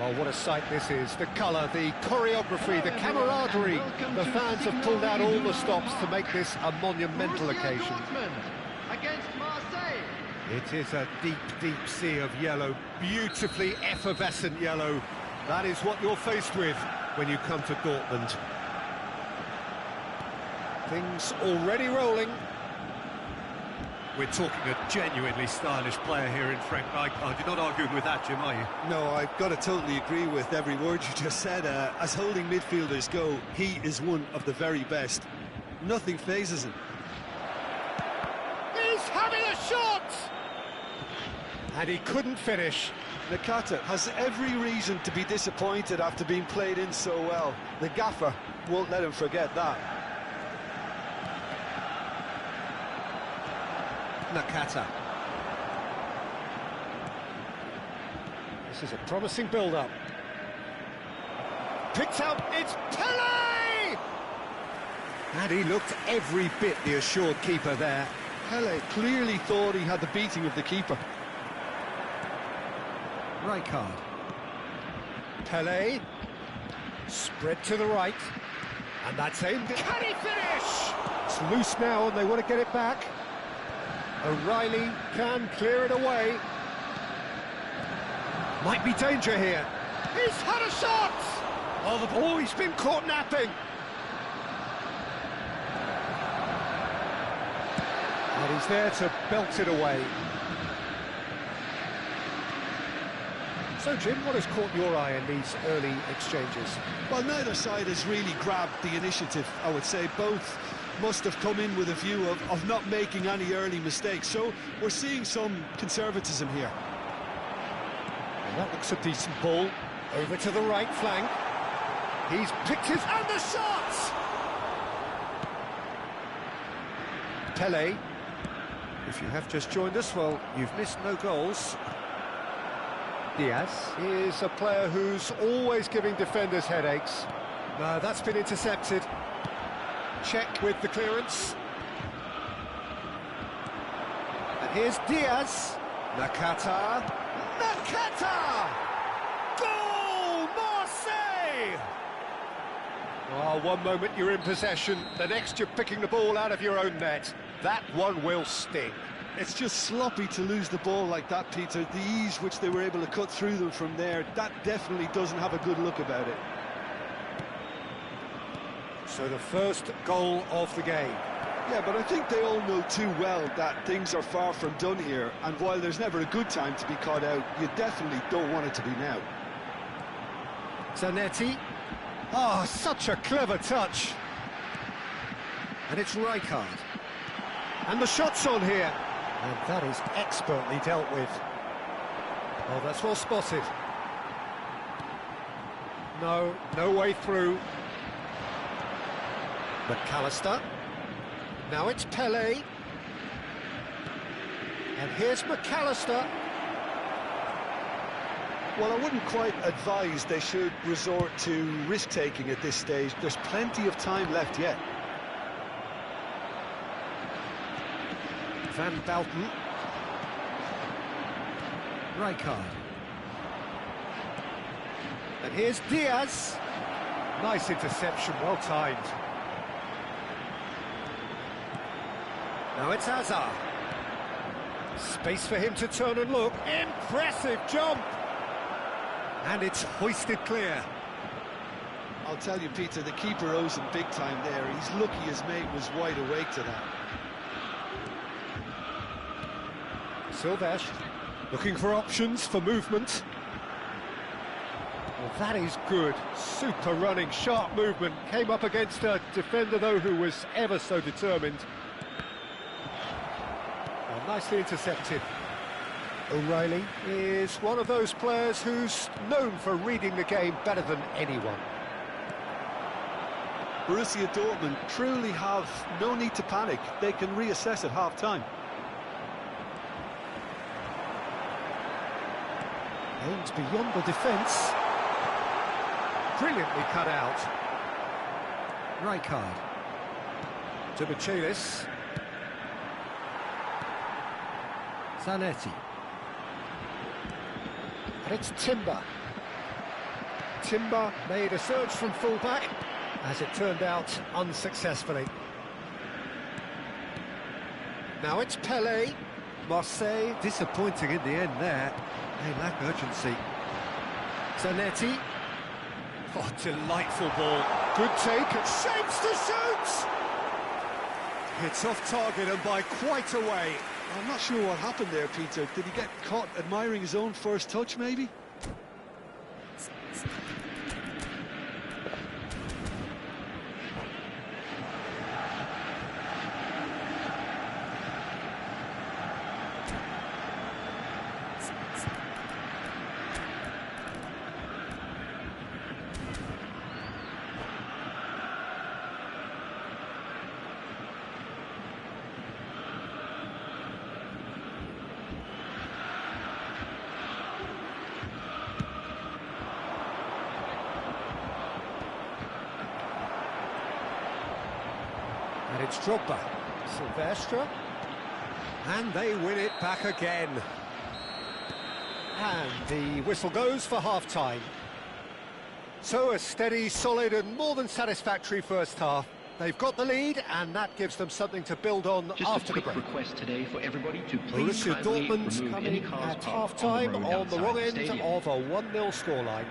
Oh, what a sight this is. The colour, the choreography, the camaraderie. The fans have pulled out all the stops to make this a monumental occasion. Against Marseille. It is a deep, deep sea of yellow, beautifully effervescent yellow. That is what you're faced with when you come to Dortmund. Things already rolling. We're talking a genuinely stylish player here in Frank Rijkaard. You're not arguing with that, Jim, are you? No, I've got to totally agree with every word you just said. As holding midfielders go, he is one of the very best. Nothing phases him. He's having a shot! And he couldn't finish. Nakata has every reason to be disappointed after being played in so well. The gaffer won't let him forget that. Nakata. This is a promising build-up. Picked up, it's Pele! And he looked every bit the assured keeper there. Pele clearly thought he had the beating of the keeper. Rijkaard. Pele. Spread to the right. And that's aimed. Can he finish? It's loose now and they want to get it back. O'Reilly can clear it away. Might be danger here. He's had a shot! Oh, the ball, he's been caught napping. And he's there to belt it away. So, Jim, what has caught your eye in these early exchanges? Well, neither side has really grabbed the initiative, I would say. Both must have come in with a view of not making any early mistakes. So we're seeing some conservatism here. And that looks a decent ball. Over to the right flank. He's picked his... And the shot! Pele. If you have just joined us, well, you've missed no goals. Diaz is a player who's always giving defenders headaches. That's been intercepted. Check with the clearance. And here's Diaz. Nakata. Nakata! Goal! Marseille! Oh, one moment you're in possession, the next you're picking the ball out of your own net. That one will sting. It's just sloppy to lose the ball like that, Peter. The ease which they were able to cut through them from there, that definitely doesn't have a good look about it. So the first goal of the game. Yeah, but I think they all know too well that things are far from done here, and while there's never a good time to be caught out, you definitely don't want it to be now. Zanetti. Oh, such a clever touch. And it's Rijkaard. And the shot's on here. And that is expertly dealt with. Oh, that's well spotted. No way through. McAllister. Now it's Pele. And here's McAllister. Well, I wouldn't quite advise they should resort to risk-taking at this stage. There's plenty of time left yet. Van Belten. Rijkaard. And here's Diaz. Nice interception, well timed. Now it's Hazard. Space for him to turn and look. Impressive jump! And it's hoisted clear. I'll tell you, Peter, the keeper owes him big time there. He's lucky his mate was wide awake to that. Silvesh, looking for options for movement. Well, that is good. Super running, sharp movement. Came up against a defender, though, who was ever so determined. Well, nicely intercepted. O'Reilly is one of those players who's known for reading the game better than anyone. Borussia Dortmund truly have no need to panic. They can reassess at half-time. Aims beyond the defence. Brilliantly cut out. Rijkaard. To Michelis. Zanetti. And it's Timber. Timber made a surge from full-back, as it turned out unsuccessfully. Now it's Pelé. Marseille, disappointing in the end there. They lack urgency. Zanetti. Oh, delightful ball. Good take, and shapes to shoot! It's off target and by quite a way. I'm not sure what happened there, Peter. Did he get caught admiring his own first touch, maybe? And it's Drogba, Silvestre, and they win it back again. And the whistle goes for half-time. So a steady, solid and more than satisfactory first half. They've got the lead, and that gives them something to build on after the break. Just a quick request today for everybody to please Borussia kindly Dortmund remove any coming cars at parked half-time on the wrong end stadium. of a 1-0 scoreline.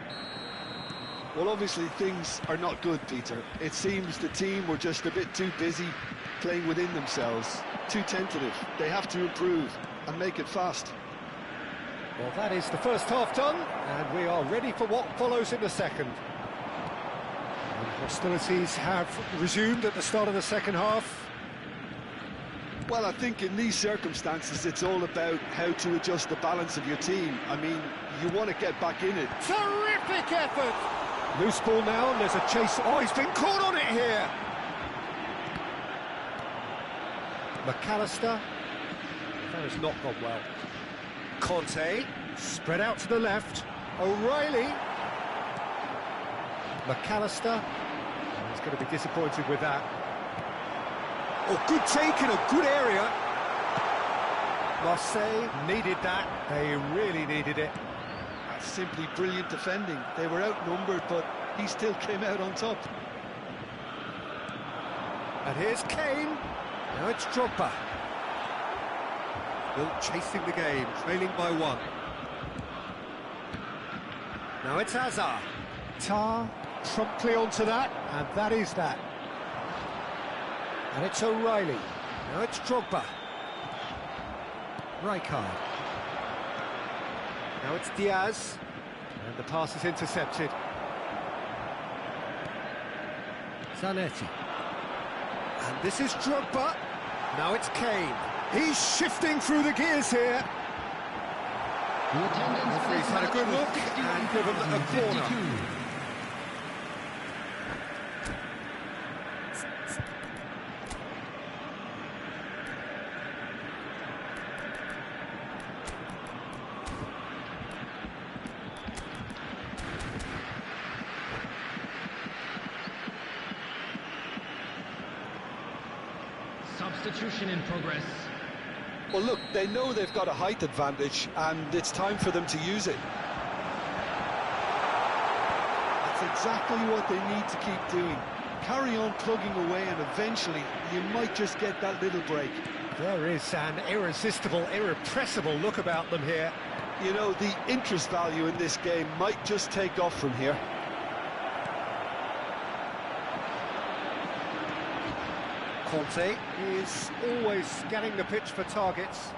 Well, obviously things are not good, Peter. It seems the team were just a bit too busy playing within themselves, too tentative. They have to improve and make it fast. Well, that is the first half done, and we are ready for what follows in the second. And hostilities have resumed at the start of the second half. Well, I think in these circumstances it's all about how to adjust the balance of your team. I mean, you want to get back in it. Terrific effort! Loose ball now, and there's a chase. Oh, he's been caught on it here! McAllister. That has not gone well. Conte, spread out to the left. O'Reilly. McAllister. Oh, he's going to be disappointed with that. Oh, good take in a good area. Marseille needed that. They really needed it. That's simply brilliant defending. They were outnumbered, but he still came out on top. And here's Kane. Now it's Drogba. Still chasing the game, trailing by 1. Now it's Hazard. Tar promptly onto that, and that is that. And it's O'Reilly. Now it's Drogba. Rijkaard. Now it's Diaz. And the pass is intercepted. Zanetti. And this is Drogba. Now it's Kane. He's shifting through the gears here. Referee's had a good look and given a corner. Substitution in progress. Well, look, they know they've got a height advantage, and it's time for them to use it. That's exactly what they need to keep doing. Carry on plugging away, and eventually you might just get that little break. There is an irresistible, irrepressible look about them here. You know, the interest value in this game might just take off from here. Conte is always scanning the pitch for targets.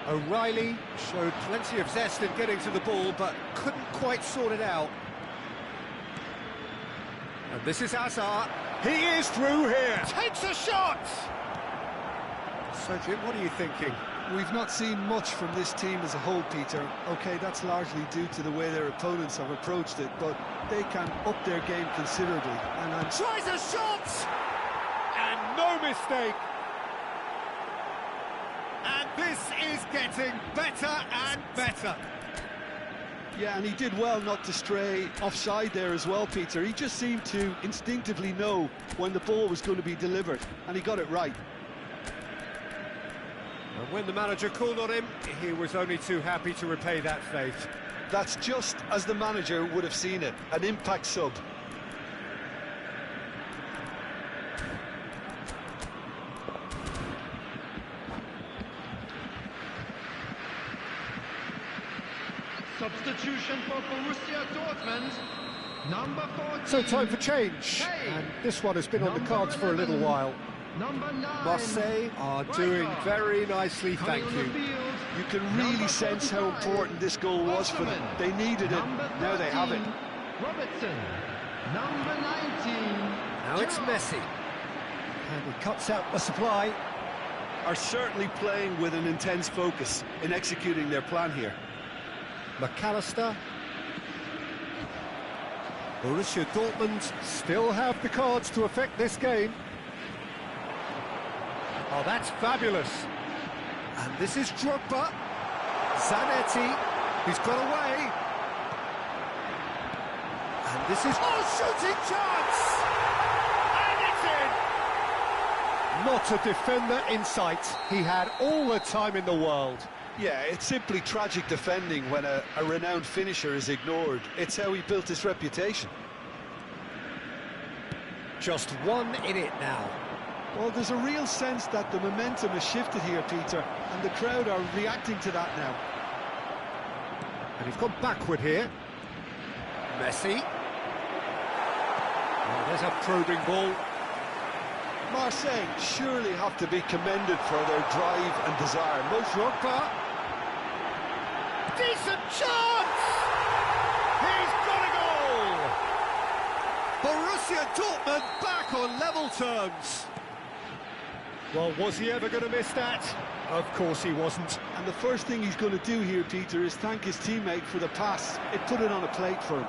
O'Reilly showed plenty of zest in getting to the ball, but couldn't quite sort it out. And this is Hazard. He is through here. Takes a shot! So, Jim, what are you thinking? We've not seen much from this team as a whole, Peter. OK, that's largely due to the way their opponents have approached it, but they can up their game considerably. And I'm... Tries a shot! And no mistake! And this is getting better and better. Yeah, and he did well not to stray offside there as well, Peter. He just seemed to instinctively know when the ball was going to be delivered, and he got it right. And when the manager called on him, he was only too happy to repay that faith. That's just as the manager would have seen it, an impact sub. Substitution for Borussia Dortmund. Number 14. So time for change. Hey. And this one has been on the cards for a little while. Number 9. Marseille are doing very nicely, thank Coming on you. the field, You can really number sense how 45, important this goal was for them. They needed it, Number now they have it. 13, Robertson. Number 19. Now it's Gerrard. Messi. And he cuts out the supply. Are certainly playing with an intense focus in executing their plan here. McAllister. Borussia Dortmund still have the cards to affect this game. Oh, that's fabulous. And this is Drogba. Zanetti. He's got away. And this is... Oh, shooting chance! And it's in! Not a defender in sight. He had all the time in the world. Yeah, it's simply tragic defending when a renowned finisher is ignored. It's how he built his reputation. Just one in it now. Well, there's a real sense that the momentum has shifted here, Peter, and the crowd are reacting to that now. And he's gone backward here. Messi. Oh, there's a probing ball. Marseille surely have to be commended for their drive and desire. Drogba. Decent chance! He's got a goal! Borussia Dortmund back on level terms. Well, was he ever going to miss that? Of course he wasn't. And the first thing he's going to do here, Peter, is thank his teammate for the pass. It put it on a plate for him.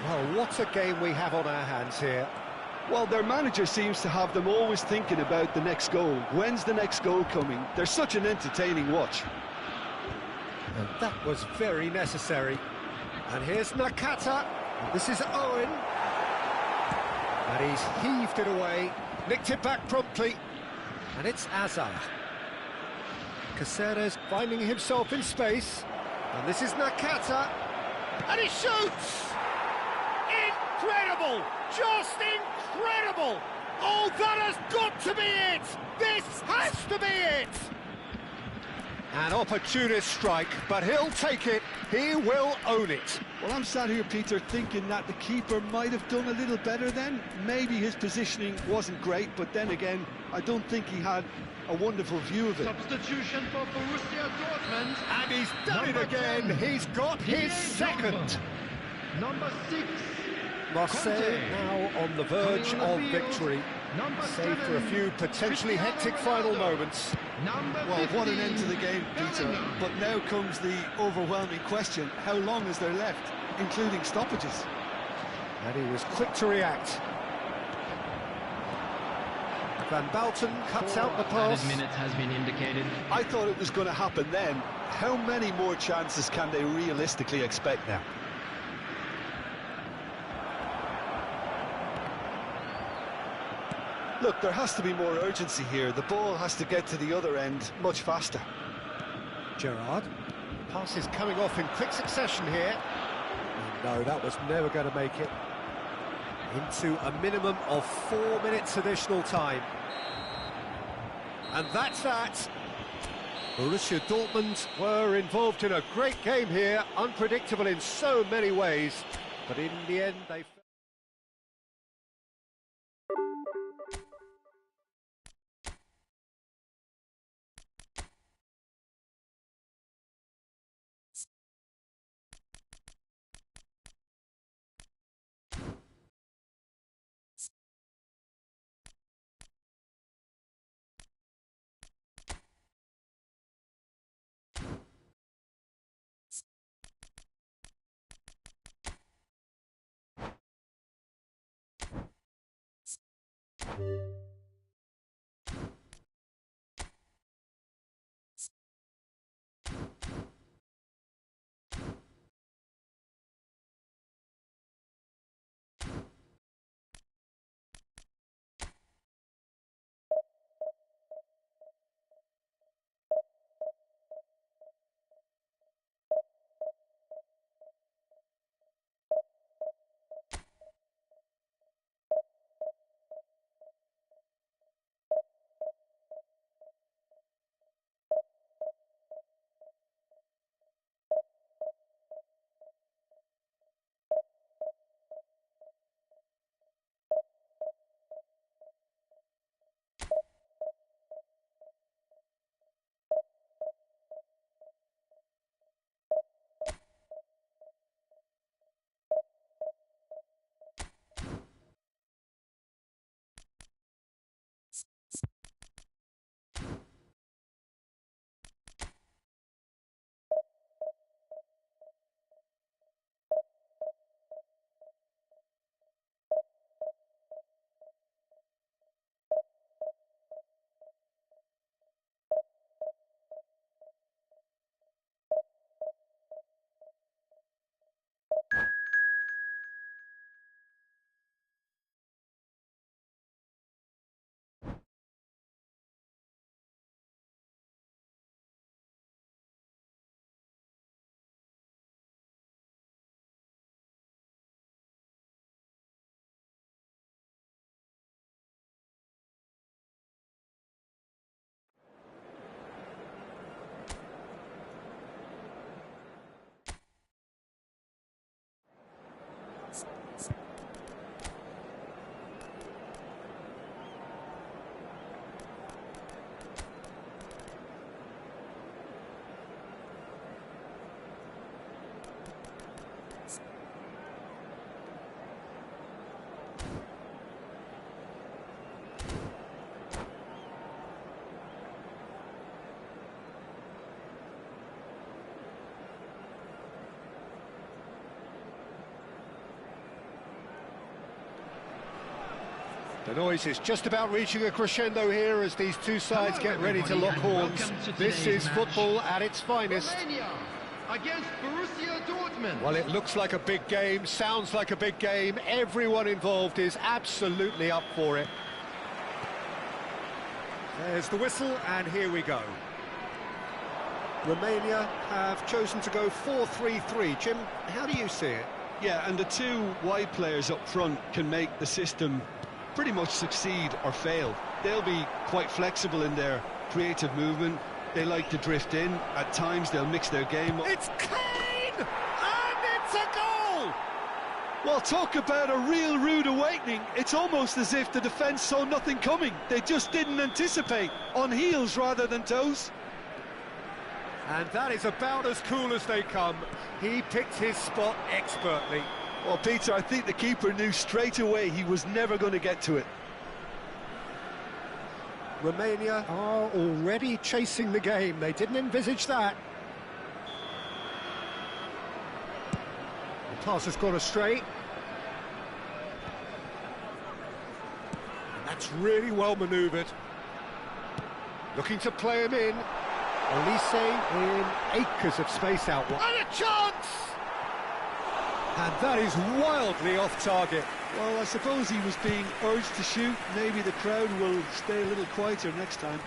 Well, what a game we have on our hands here. Well, their manager seems to have them always thinking about the next goal. When's the next goal coming? They're such an entertaining watch. And that was very necessary. And here's Nakata. This is Owen. And he's heaved it away. Nicked it back promptly. And it's Azar. Caceres finding himself in space. And this is Nakata. And he shoots! Incredible! Just incredible! Oh, that has got to be it! This has to be it! An opportunist strike, but he'll take it. He will own it. Well, I'm sat here, Peter, thinking that the keeper might have done a little better then. Maybe his positioning wasn't great, but then again, I don't think he had a wonderful view of it. Substitution for Borussia Dortmund. And he's done Number it again. 10, He's got his Drogba. second. Number 6. Marseille Conte. now on the verge Coming on of the field, victory. Number Save for a 7, few potentially Cristiano hectic final Ronaldo. moments. Number Well, what an 15, end to the game, Peter. Bellingham. But now comes the overwhelming question, how long is there left, including stoppages? And he was quick to react. Van Bouten cuts out the Added pass. minutes has been indicated. I thought it was going to happen then. How many more chances can they realistically expect now? Look, there has to be more urgency here. The ball has to get to the other end much faster. Gerrard. Pass is coming off in quick succession here. No, that was never going to make it. Into a minimum of 4 minutes additional time. And that's that. Borussia Dortmund were involved in a great game here, unpredictable in so many ways, but in the end they... The noise is just about reaching a crescendo here as these two sides get ready to lock horns. This is football at its finest. Romania against Borussia Dortmund. Well, it looks like a big game, sounds like a big game. Everyone involved is absolutely up for it. There's the whistle, and here we go. Romania have chosen to go 4-3-3. Jim, how do you see it? Yeah, and the two wide players up front can make the system pretty much succeed or fail. They'll be quite flexible in their creative movement. They like to drift in. At times they'll mix their game up. It's Kane! And it's a goal! Well, talk about a real rude awakening. It's almost as if the defence saw nothing coming. They just didn't anticipate. On heels rather than toes. And that is about as cool as they come. He picked his spot expertly. Well, Peter, I think the keeper knew straight away he was never going to get to it. Romania are already chasing the game. They didn't envisage that. The pass has gone astray. And that's really well manoeuvred. Looking to play him in. Elise in acres of space out wide. And a chance! And that is wildly off target. Well, I suppose he was being urged to shoot. Maybe the crowd will stay a little quieter next time.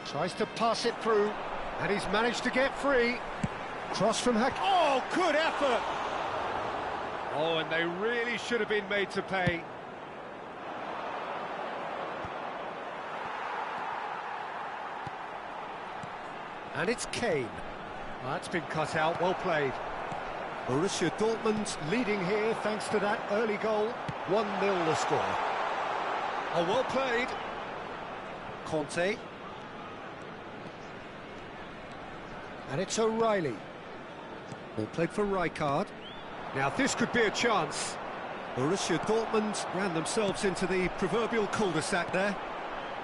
Tries to pass it through, and he's managed to get free. Cross from Hack. Oh, good effort! Oh, and they really should have been made to pay. And it's Kane. That's been cut out, well played. Borussia Dortmund leading here thanks to that early goal. 1-0 the score. Oh, well played. Conte. And it's O'Reilly. Ball played for Rijkaard. Now this could be a chance. Borussia Dortmund ran themselves into the proverbial cul-de-sac there.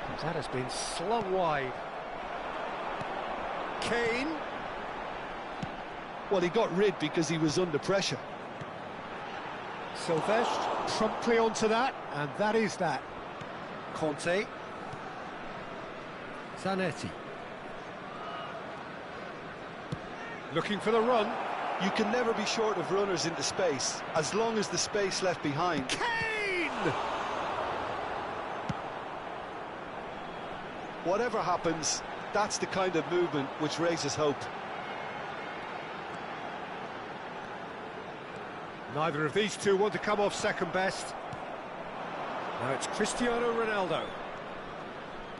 And that has been slung wide. Kane. Well, he got rid because he was under pressure. Silvestre promptly onto that, and that is that. Conte. Zanetti. Looking for the run. You can never be short of runners into space, as long as the space left behind. Kane! Whatever happens, that's the kind of movement which raises hope. Neither of these two want to come off second best. Now it's Cristiano Ronaldo.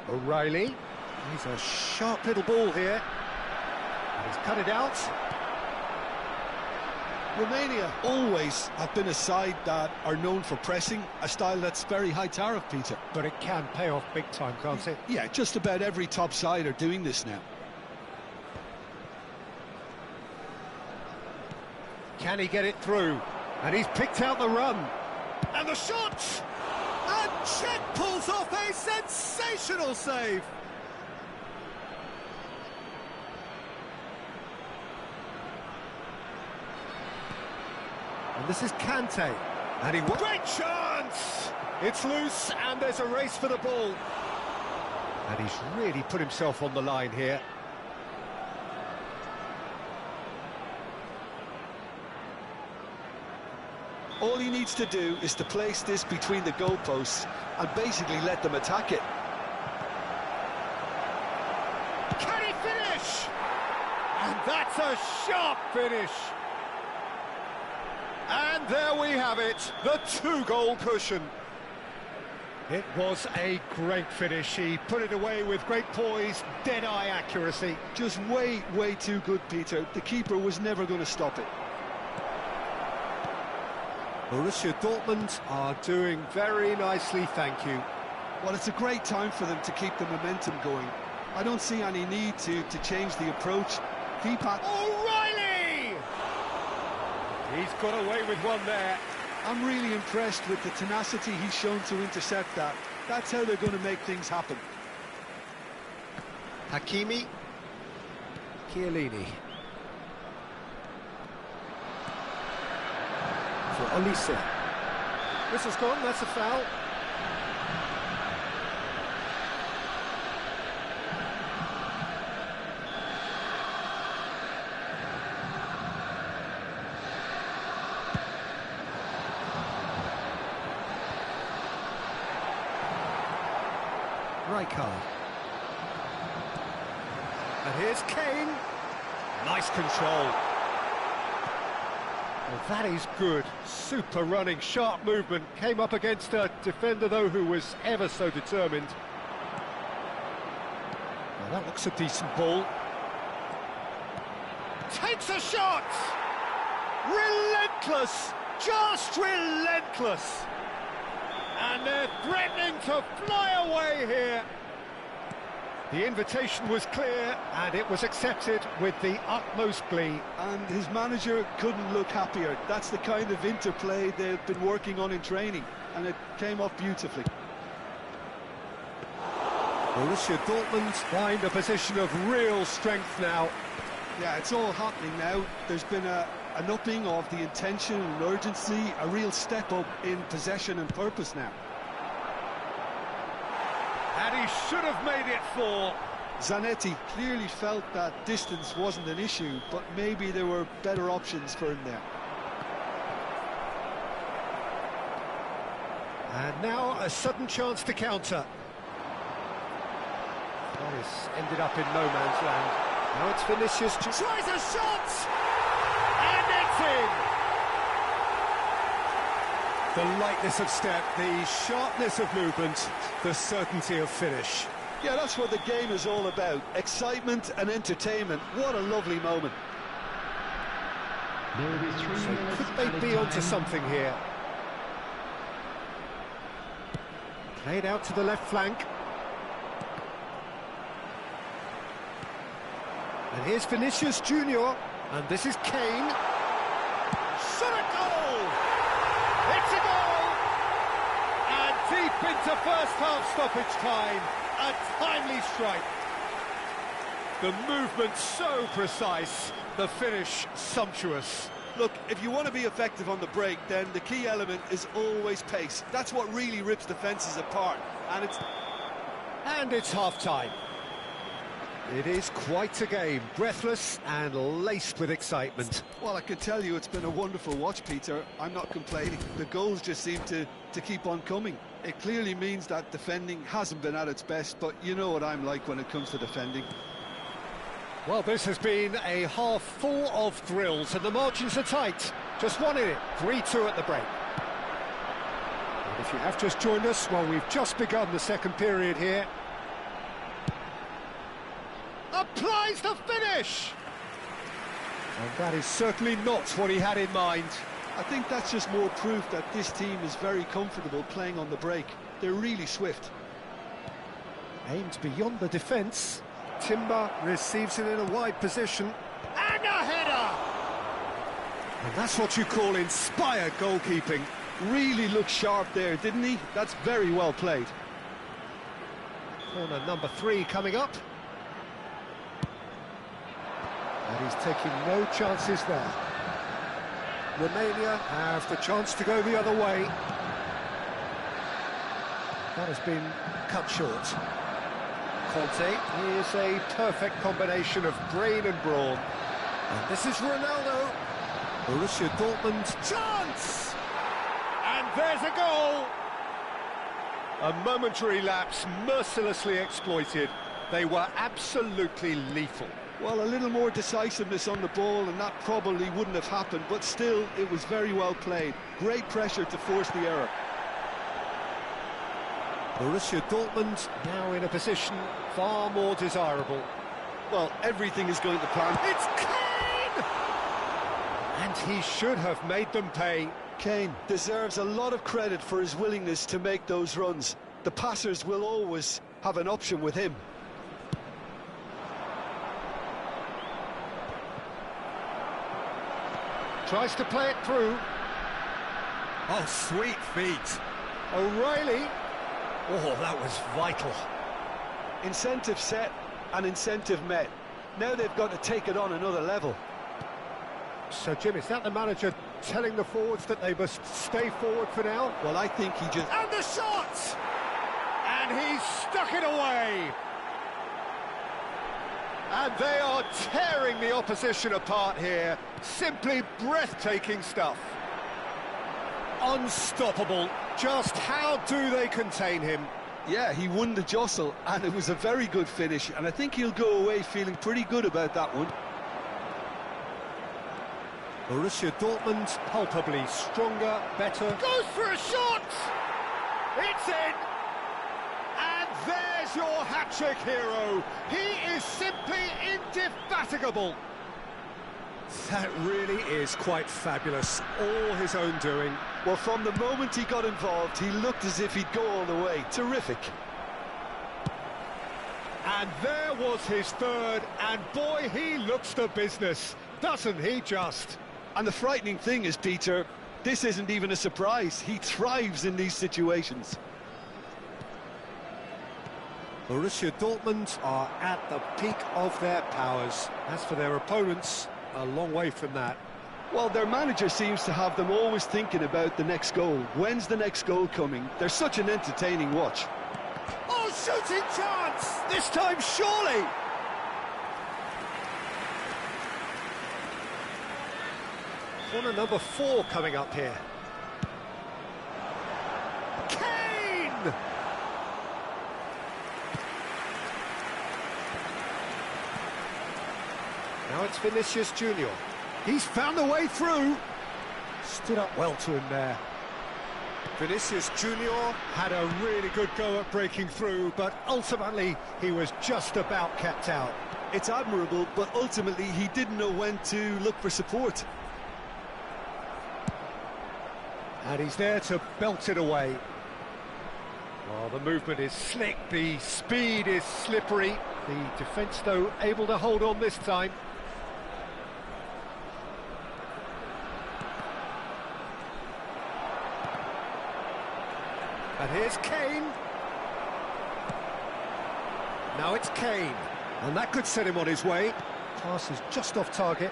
O'Reilly. He's a sharp little ball here. He's cut it out. Romania always have been a side that are known for pressing, a style that's very high tariff, Peter. But it can pay off big time, can't it? Yeah, just about every top side are doing this now. Can he get it through? And he's picked out the run. And the shot! And Czech pulls off a sensational save. And this is Kante. And he... Great chance! It's loose, and there's a race for the ball. And he's really put himself on the line here. All he needs to do is to place this between the goalposts and basically let them attack it. Can he finish? And that's a sharp finish. And there we have it, the two-goal cushion. It was a great finish. He put it away with great poise, dead-eye accuracy. Just way, way too good, Peter. The keeper was never going to stop it. Borussia Dortmund are doing very nicely, thank you. Well, it's a great time for them to keep the momentum going. I don't see any need to change the approach. O'Reilly! He's got away with one there. I'm really impressed with the tenacity he's shown to intercept that. That's how they're going to make things happen. Hakimi. Chiellini. for Olise. Whistle's gone, that's a foul. Rijkaard. And here's Kane. Nice control. Well, that is good. Super running, sharp movement. Came up against a defender, though, who was ever so determined. Well, that looks a decent ball. Takes a shot! Relentless! Just relentless! And they're threatening to fly away here. The invitation was clear, and it was accepted with the utmost glee. And his manager couldn't look happier. That's the kind of interplay they've been working on in training, and it came off beautifully. Borussia Dortmund find a position of real strength now. Yeah, it's all happening now. There's been an upping of the intention and urgency, a real step up in possession and purpose now. And he should have made it 4. Zanetti clearly felt that distance wasn't an issue, but maybe there were better options for him there. And now a sudden chance to counter. That has ended up in no man's land. Now it's Vinicius. Tries a shot! And it's in! The lightness of step, the sharpness of movement, the certainty of finish. Yeah, that's what the game is all about. Excitement and entertainment. What a lovely moment. So could they be onto something here? Played out to the left flank. And here's Vinicius Junior, and this is Kane. Shot a goal! It's a goal! And deep into first half stoppage time, a timely strike. The movement so precise, the finish sumptuous. Look, if you want to be effective on the break, then the key element is always pace. That's what really rips defences apart, and it's half-time. It is quite a game, breathless and laced with excitement. Well, I can tell you it's been a wonderful watch, Peter. I'm not complaining. The goals just seem to keep on coming. It clearly means that defending hasn't been at its best, but you know what I'm like when it comes to defending. Well, this has been a half full of thrills, and the margins are tight. Just one in it, 3-2 at the break. And if you have just joined us, well, we've just begun the second period here. Applies the finish! And that is certainly not what he had in mind. I think that's just more proof that this team is very comfortable playing on the break. They're really swift. Aimed beyond the defence. Timber receives it in a wide position. And a header! And that's what you call inspired goalkeeping. Really looked sharp there, didn't he? That's very well played. Corner number 3 coming up. And he's taking no chances there. Romania have the chance to go the other way. That has been cut short. Conte is a perfect combination of brain and brawn. And this is Ronaldo. Borussia Dortmund, chance! And there's a goal! A momentary lapse, mercilessly exploited. They were absolutely lethal. Well, a little more decisiveness on the ball and that probably wouldn't have happened, but still, it was very well played. Great pressure to force the error. Borussia Dortmund now in a position far more desirable. Well, everything is going to plan. It's Kane! And he should have made them pay. Kane deserves a lot of credit for his willingness to make those runs. The passers will always have an option with him. Tries to play it through. Oh, sweet feet. O'Reilly. Oh, that was vital. Incentive set and incentive met. Now they've got to take it on another level. So, Jim, is that the manager telling the forwards that they must stay forward for now? Well, I think he just... And the shot! And he's stuck it away! And they are tearing the opposition apart here. Simply breathtaking stuff. Unstoppable. Just how do they contain him? Yeah, he won the jostle, and it was a very good finish, and I think he'll go away feeling pretty good about that one. Borussia Dortmund, palpably stronger, better. Goes for a shot! It's in! And there's your hat-trick hero. He is simply indefatigable. That really is quite fabulous. All his own doing. Well, from the moment he got involved, he looked as if he'd go all the way. Terrific. And there was his third, and boy, he looks the business, doesn't he just? And the frightening thing is, Peter, this isn't even a surprise. He thrives in these situations. Borussia Dortmund are at the peak of their powers. As for their opponents, a long way from that. Well, their manager seems to have them always thinking about the next goal. When's the next goal coming? They're such an entertaining watch. Oh, shooting chance! This time, surely! Corner number 4 coming up here. Kane! Now it's Vinicius Junior. He's found a way through. Stood up well to him there. Vinicius Junior had a really good go at breaking through, but ultimately he was just about kept out. It's admirable, but ultimately he didn't know when to look for support. And he's there to belt it away. Oh, the movement is slick, the speed is slippery. The defence, though, able to hold on this time. And here's Kane. Now it's Kane. And that could set him on his way. Pass is just off target.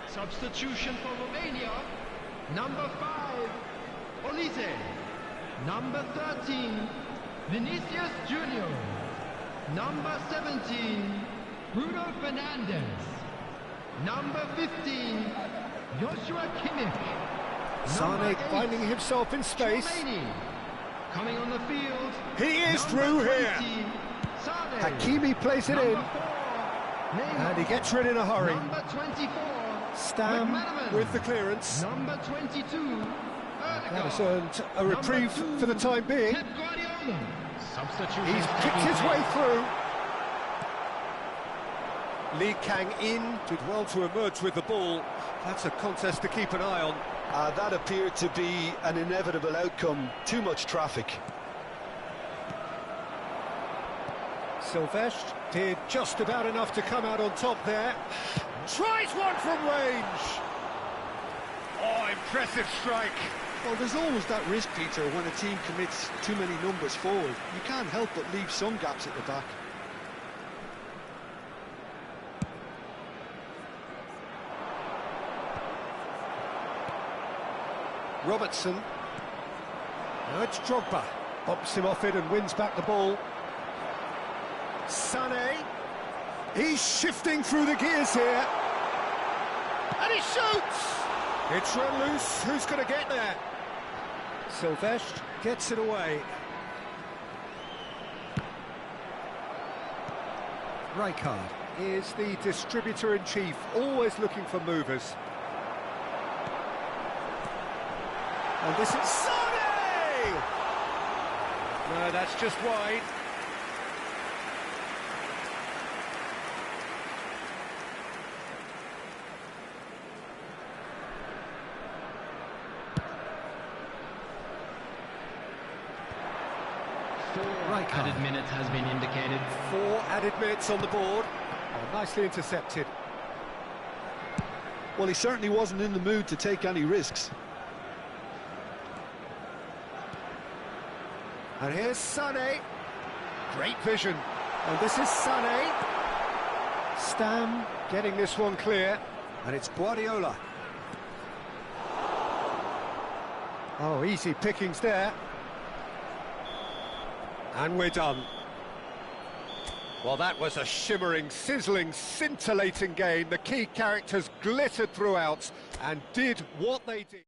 Substitution for Romania. Number 5, Olise. Number 13, Vinicius Junior. Number 17, Bruno Fernandes. Number 15, Joshua Kimmich. Sane finding himself in space. Chouameni. Coming on the field. He is number through 20, here. Sane. Hakimi plays it Number in. 4, Neymar. And he gets rid in a hurry. Number 24, Stam McManaman. with the clearance. Number 22, That has earned a reprieve for the time being. Pep Guardiola. Substitution. He's picked his way through. Lee Kang-in did well to emerge with the ball. That's a contest to keep an eye on. That appeared to be an inevitable outcome. Too much traffic. Silvestre did just about enough to come out on top there. Tries one from range. Oh, impressive strike. Well, there's always that risk, Peter, when a team commits too many numbers forward. You can't help but leave some gaps at the back. Robertson. Now it's Drogba. Bumps him off it and wins back the ball. Sané. He's shifting through the gears here. And he shoots! It's run loose. Who's going to get there? Silvestre gets it away. Rijkaard is the distributor-in-chief, always looking for movers. And this is Sané! No, that's just wide. Added minutes has been indicated. 4 added minutes on the board. Oh, nicely intercepted. Well, he certainly wasn't in the mood to take any risks. And here's Sané. Great vision. And this is Sané. Stam getting this one clear. And it's Guardiola. Oh, easy pickings there. And we're done. Well, that was a shimmering, sizzling, scintillating game. The key characters glittered throughout and did what they did.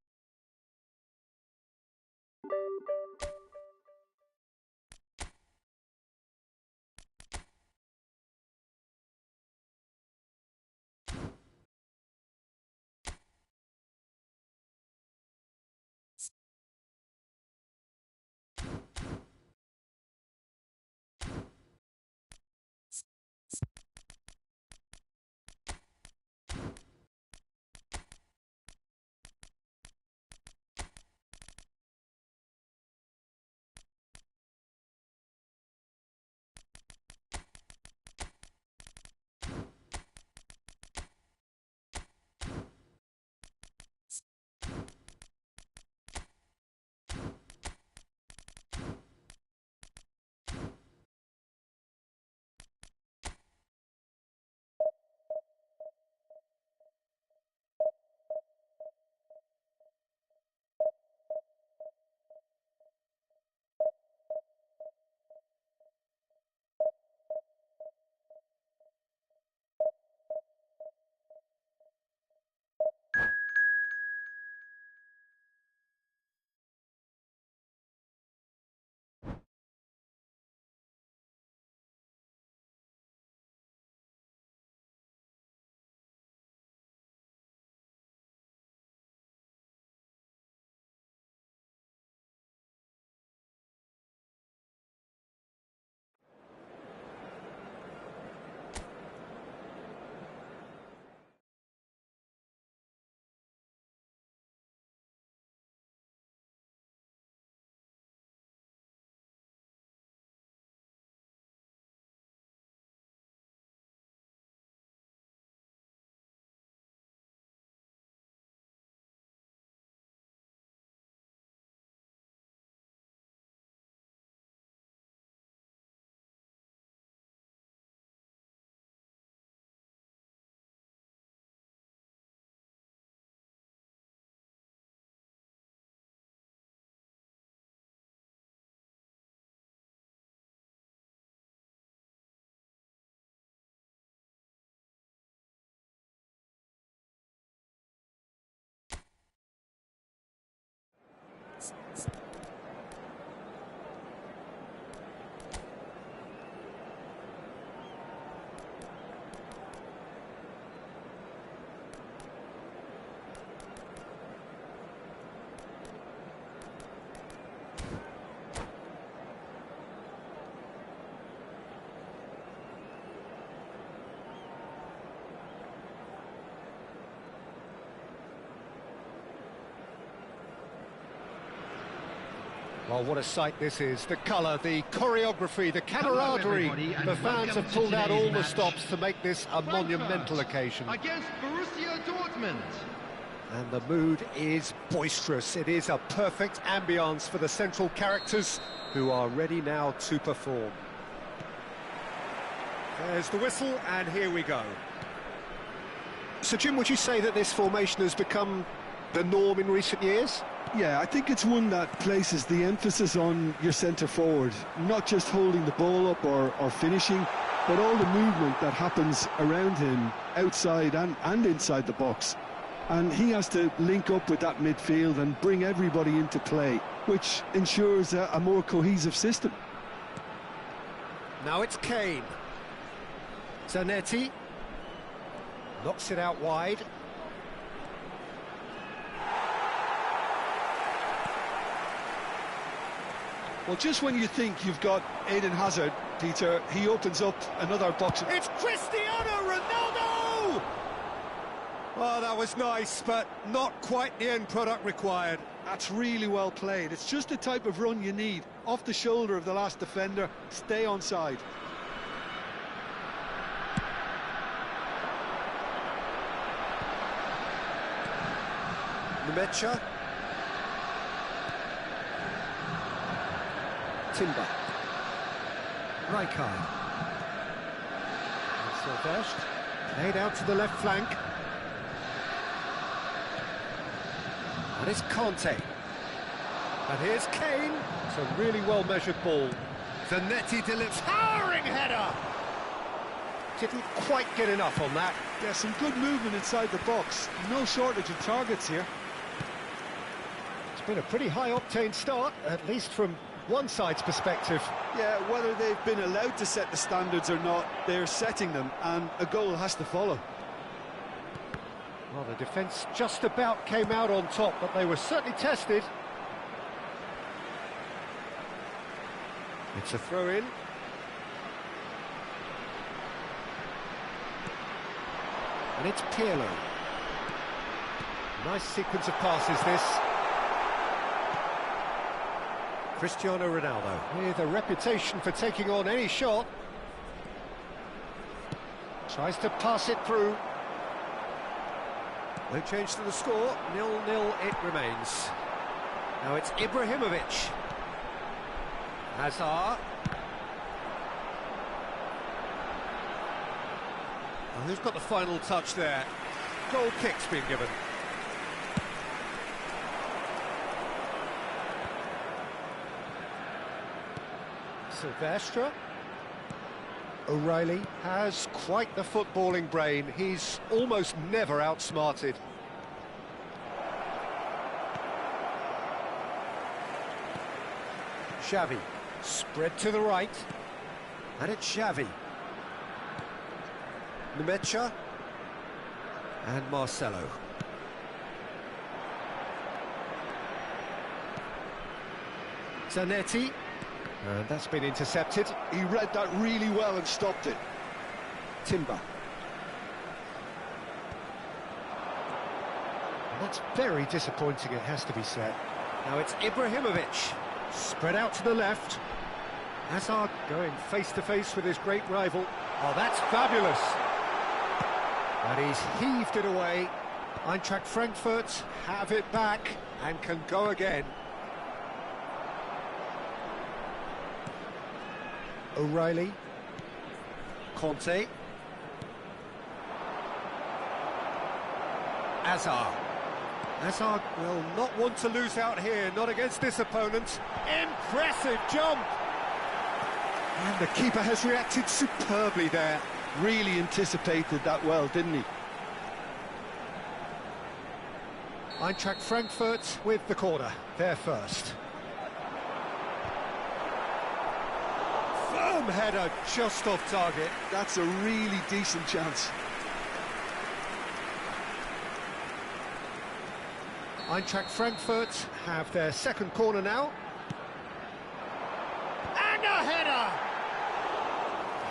Well, what a sight this is. The colour, the choreography, the camaraderie. The fans have pulled out all the stops to make this a monumental occasion. Against Borussia Dortmund. And the mood is boisterous. It is a perfect ambience for the central characters who are ready now to perform. There's the whistle, and here we go. So, Jim, would you say that this formation has become the norm in recent years? Yeah, I think it's one that places the emphasis on your centre-forward, not just holding the ball up or finishing, but all the movement that happens around him, outside and inside the box. And he has to link up with that midfield and bring everybody into play, which ensures a more cohesive system. Now it's Kane. Zanetti knocks it out wide. Well, just when you think you've got Eden Hazard, Peter, he opens up another box. It's Cristiano Ronaldo! Oh, that was nice, but not quite the end product required. That's really well played. It's just the type of run you need. Off the shoulder of the last defender, stay onside. Nemecha. Timber. Rijkaard. Sylvestre. Laid out to the left flank. And it's Conte. And here's Kane. It's a really well-measured ball. Zanetti delivers. Towering header! Didn't quite get enough on that. Yeah, some good movement inside the box. No shortage of targets here. It's been a pretty high-octane start, at least from one side's perspective. Yeah, whether they've been allowed to set the standards or not, they're setting them, and a goal has to follow. Well, the defence just about came out on top, but they were certainly tested. It's a throw-in. And it's Pirlo. Nice sequence of passes, this. Cristiano Ronaldo, with a reputation for taking on any shot. Tries to pass it through. No change to the score, 0-0 it remains. Now it's Ibrahimovic. Hazard. Oh, who's got the final touch there? Goal kick's been given. Sylvestre. O'Reilly has quite the footballing brain. He's almost never outsmarted. Xavi, spread to the right. And it's Xavi. Nemecha. And Marcelo. Zanetti. And that's been intercepted. He read that really well and stopped it. Timber. And that's very disappointing, it has to be said. Now it's Ibrahimovic. Spread out to the left. Hazard going face-to-face with his great rival. Oh, that's fabulous. And he's heaved it away. Eintracht Frankfurt have it back and can go again. O'Reilly. Conte. Hazard. Hazard will not want to lose out here, not against this opponent. Impressive jump! And the keeper has reacted superbly there. Really anticipated that well, didn't he? Eintracht Frankfurt with the corner, there first. Firm header, just off target. That's a really decent chance. Eintracht Frankfurt have their second corner now. And a header!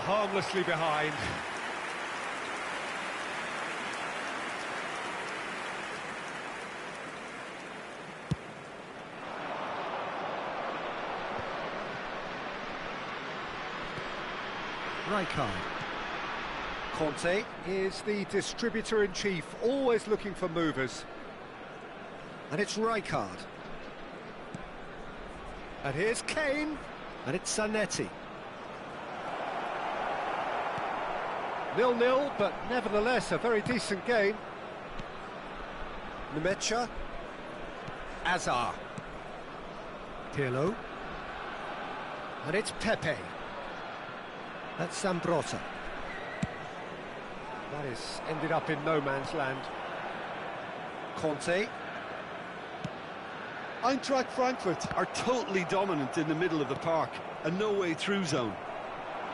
Harmlessly behind. Rijkaard. Conte is the distributor-in-chief, always looking for movers. And it's Rijkaard. And here's Kane. And it's Zanetti. 0-0, but nevertheless a very decent game. Nemecha. Azar. Pirlo. And it's Pepe. That's Zambrotta. That is ended up in no man's land. Conte. Eintracht Frankfurt are totally dominant in the middle of the park, a no-way through zone.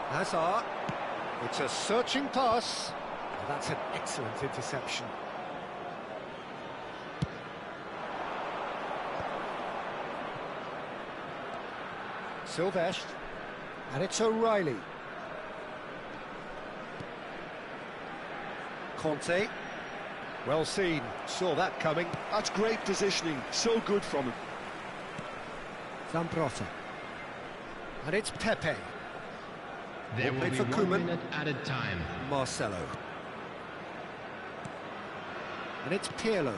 Hazard. It's a searching pass. Well, that's an excellent interception. Silvestre. And it's O'Reilly. Conte. Well seen, saw that coming. That's great positioning, so good from him. Zambrotta. And it's Pepe. There will be 1 minute added time. Marcelo. And it's Pirlo.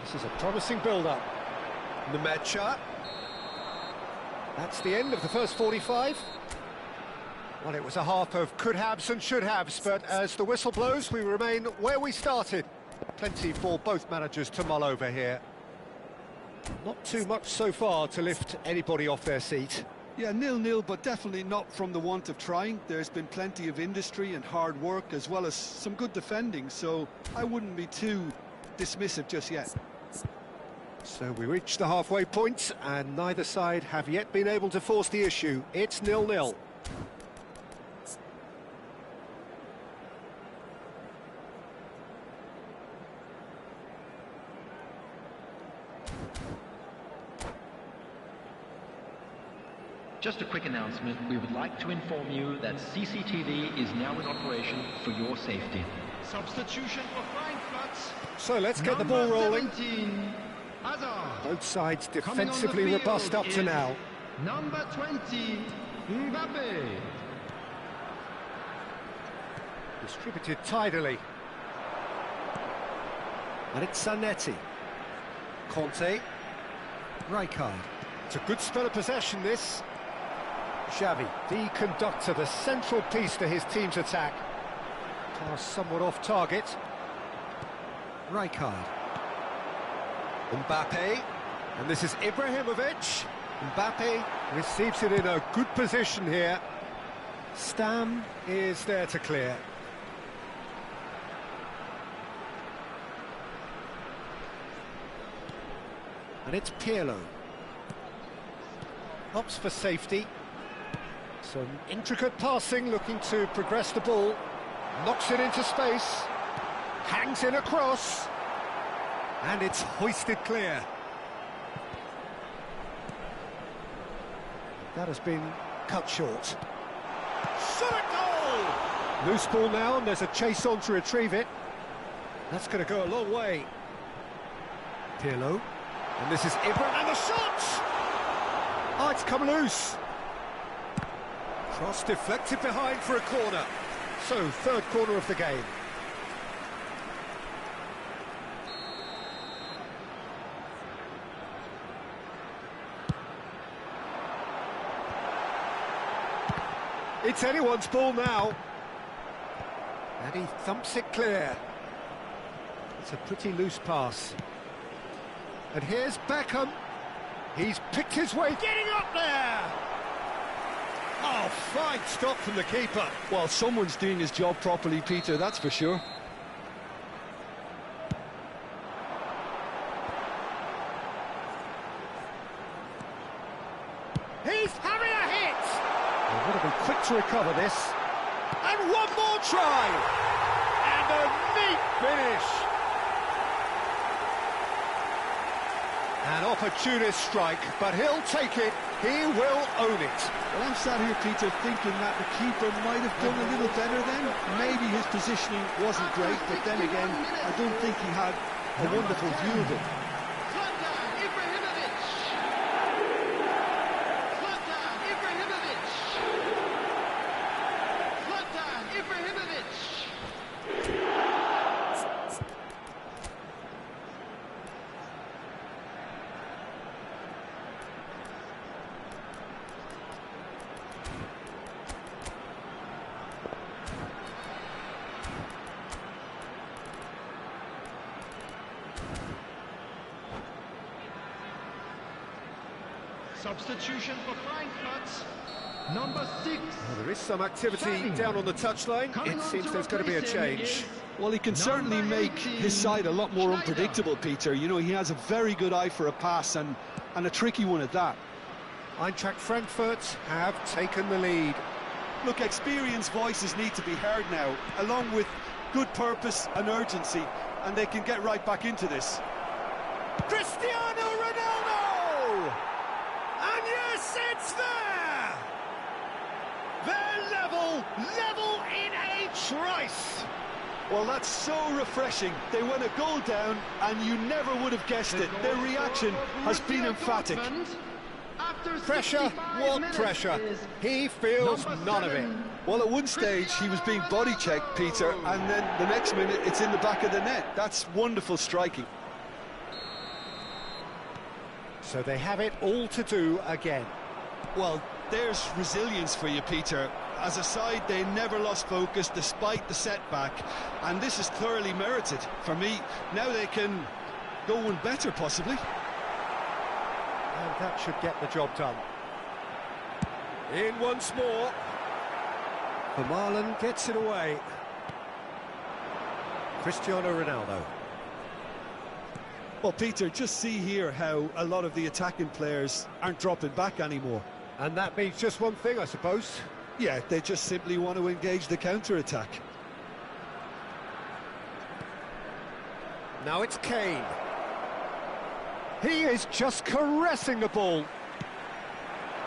This is a promising build-up. Nemecha. That's the end of the first 45. Well, it was a half of could-haves and should-haves, but as the whistle blows, we remain where we started. Plenty for both managers to mull over here. Not too much so far to lift anybody off their seat. Yeah, 0-0, but definitely not from the want of trying. There's been plenty of industry and hard work, as well as some good defending, so I wouldn't be too dismissive just yet. So we reach the halfway point, and neither side have yet been able to force the issue. It's 0-0. Just a quick announcement. We would like to inform you that CCTV is now in operation for your safety. Substitution for Frankfurt. So let's get the ball rolling. 17, Hazard. Both sides Coming on the defensively field robust up to is now. Number 20, Mbappe. Distributed tidily. And it's Zanetti. Conte. Rijkaard. It's a good spell of possession, this. Xavi, the conductor, the central piece to his team's attack. Pass somewhat off target. Rijkaard. Mbappe. And this is Ibrahimovic. Mbappe receives it in a good position here. Stam is there to clear. And it's Pirlo. Opts for safety. Some intricate passing, looking to progress the ball. Knocks it into space. Hangs in a cross. And it's hoisted clear. That has been cut short. Shot goal! Loose ball now, and there's a chase on to retrieve it. That's going to go a long way. Pirlo. And this is Ibra, and the shot! Oh, it's come loose. Cross deflected behind for a corner. So, third corner of the game. It's anyone's ball now. And he thumps it clear. It's a pretty loose pass. And here's Beckham. He's picked his way, getting up there! Oh, fine stop from the keeper. Well, someone's doing his job properly, Peter, that's for sure. He's having a hit! They're going to be quick to recover this. And one more try! And a neat finish! An opportunist strike, but he'll take it. He will own it. Well, I'm sat here, Peter, thinking that the keeper might have done a little better then. Maybe his positioning wasn't great, but then again, I don't think he had a wonderful view of it. Zlatan Ibrahimovic. Zlatan Ibrahimovic. Zlatan Ibrahimovic. Substitution for Frankfurt. Number 6. Well, there is some activity Standing. down on the touchline. Coming It on seems to there's going to be a replace him change. is Well, he can certainly number make 18, his side a lot more Schneider. unpredictable, Peter. You know, he has a very good eye for a pass and a tricky one at that. Eintracht Frankfurt have taken the lead. Look, experienced voices need to be heard now, along with good purpose and urgency, and they can get right back into this. Cristiano Ronaldo! And yes, it's there! They're level in a trice! Well, that's so refreshing. They went a goal down, and you never would have guessed it. Their reaction has been emphatic. Pressure? What pressure? He feels none of it. Well, at one stage, he was being body-checked, Peter, and then the next minute, it's in the back of the net. That's wonderful striking. So they have it all to do again. Well, there's resilience for you, Peter. As a side, they never lost focus despite the setback, and this is thoroughly merited. For me, now they can go one better, possibly. And that should get the job done. In once more. Vermaelen gets it away. Cristiano Ronaldo. Well, Peter, just see here how a lot of the attacking players aren't dropping back anymore. And that means just one thing, I suppose. Yeah, they just simply want to engage the counter-attack. Now it's Kane. He is just caressing the ball.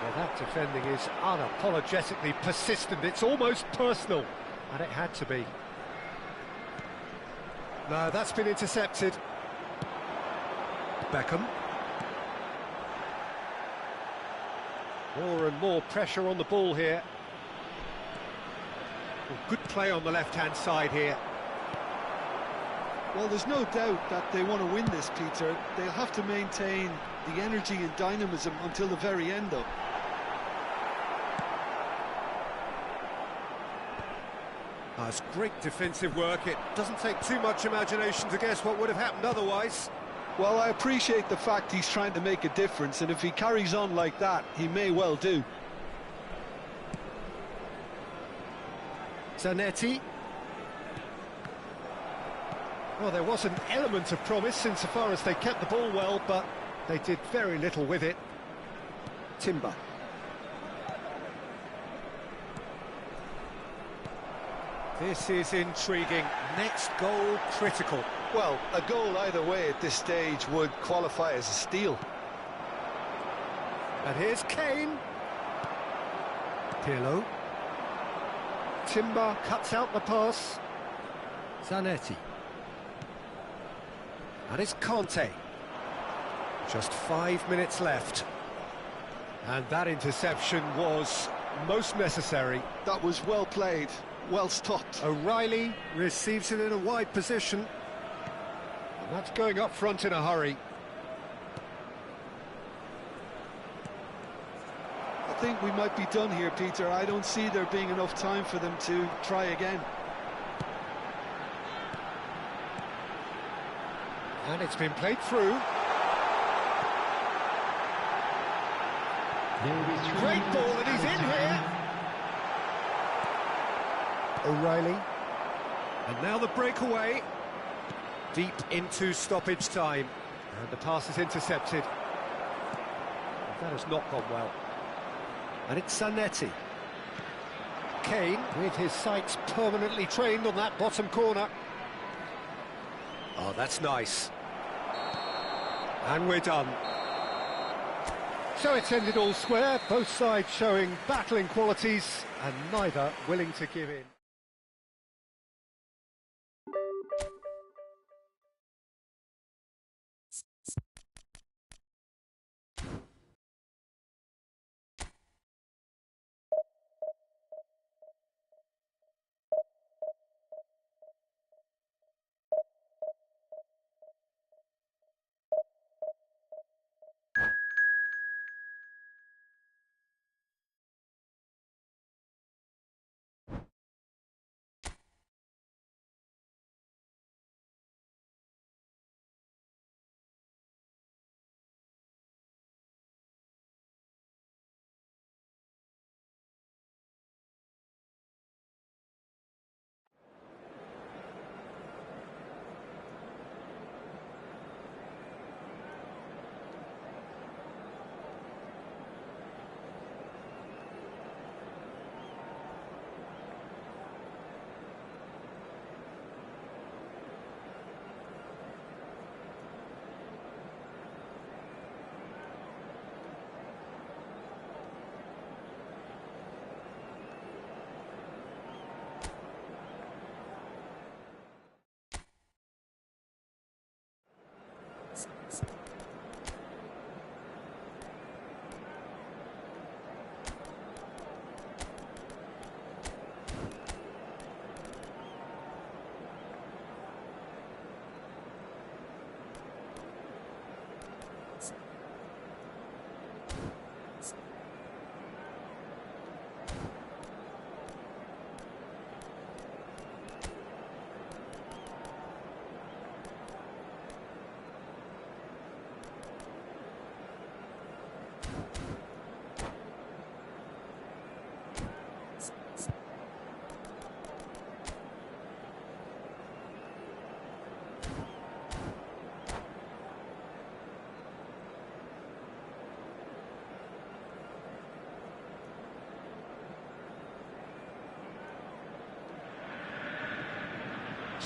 Well, that defending is unapologetically persistent. It's almost personal. And it had to be. No, that's been intercepted. Beckham. More and more pressure on the ball here. Well, good play on the left-hand side here. Well, there's no doubt that they want to win this, Peter. They'll have to maintain the energy and dynamism until the very end, though. Oh, it's great defensive work. It doesn't take too much imagination to guess what would have happened otherwise. Well, I appreciate the fact he's trying to make a difference, and if he carries on like that, he may well do. Zanetti. Well, there was an element of promise insofar as they kept the ball well, but they did very little with it. Timber. This is intriguing. Next goal critical. Well, a goal either way at this stage would qualify as a steal. And here's Kane. Pirlo. Timber cuts out the pass. Zanetti. And it's Conte. Just 5 minutes left. And that interception was most necessary. That was well played, well stopped. O'Reilly receives it in a wide position. And that's going up front in a hurry. I think we might be done here, Peter. I don't see there being enough time for them to try again. And it's been played through. Great ball, and he's in here. O'Reilly. And now the breakaway. Deep into stoppage time. And the pass is intercepted. That has not gone well. And it's Zanetti. Kane, with his sights permanently trained on that bottom corner. Oh, that's nice. And we're done. So it's ended all square, both sides showing battling qualities and neither willing to give in.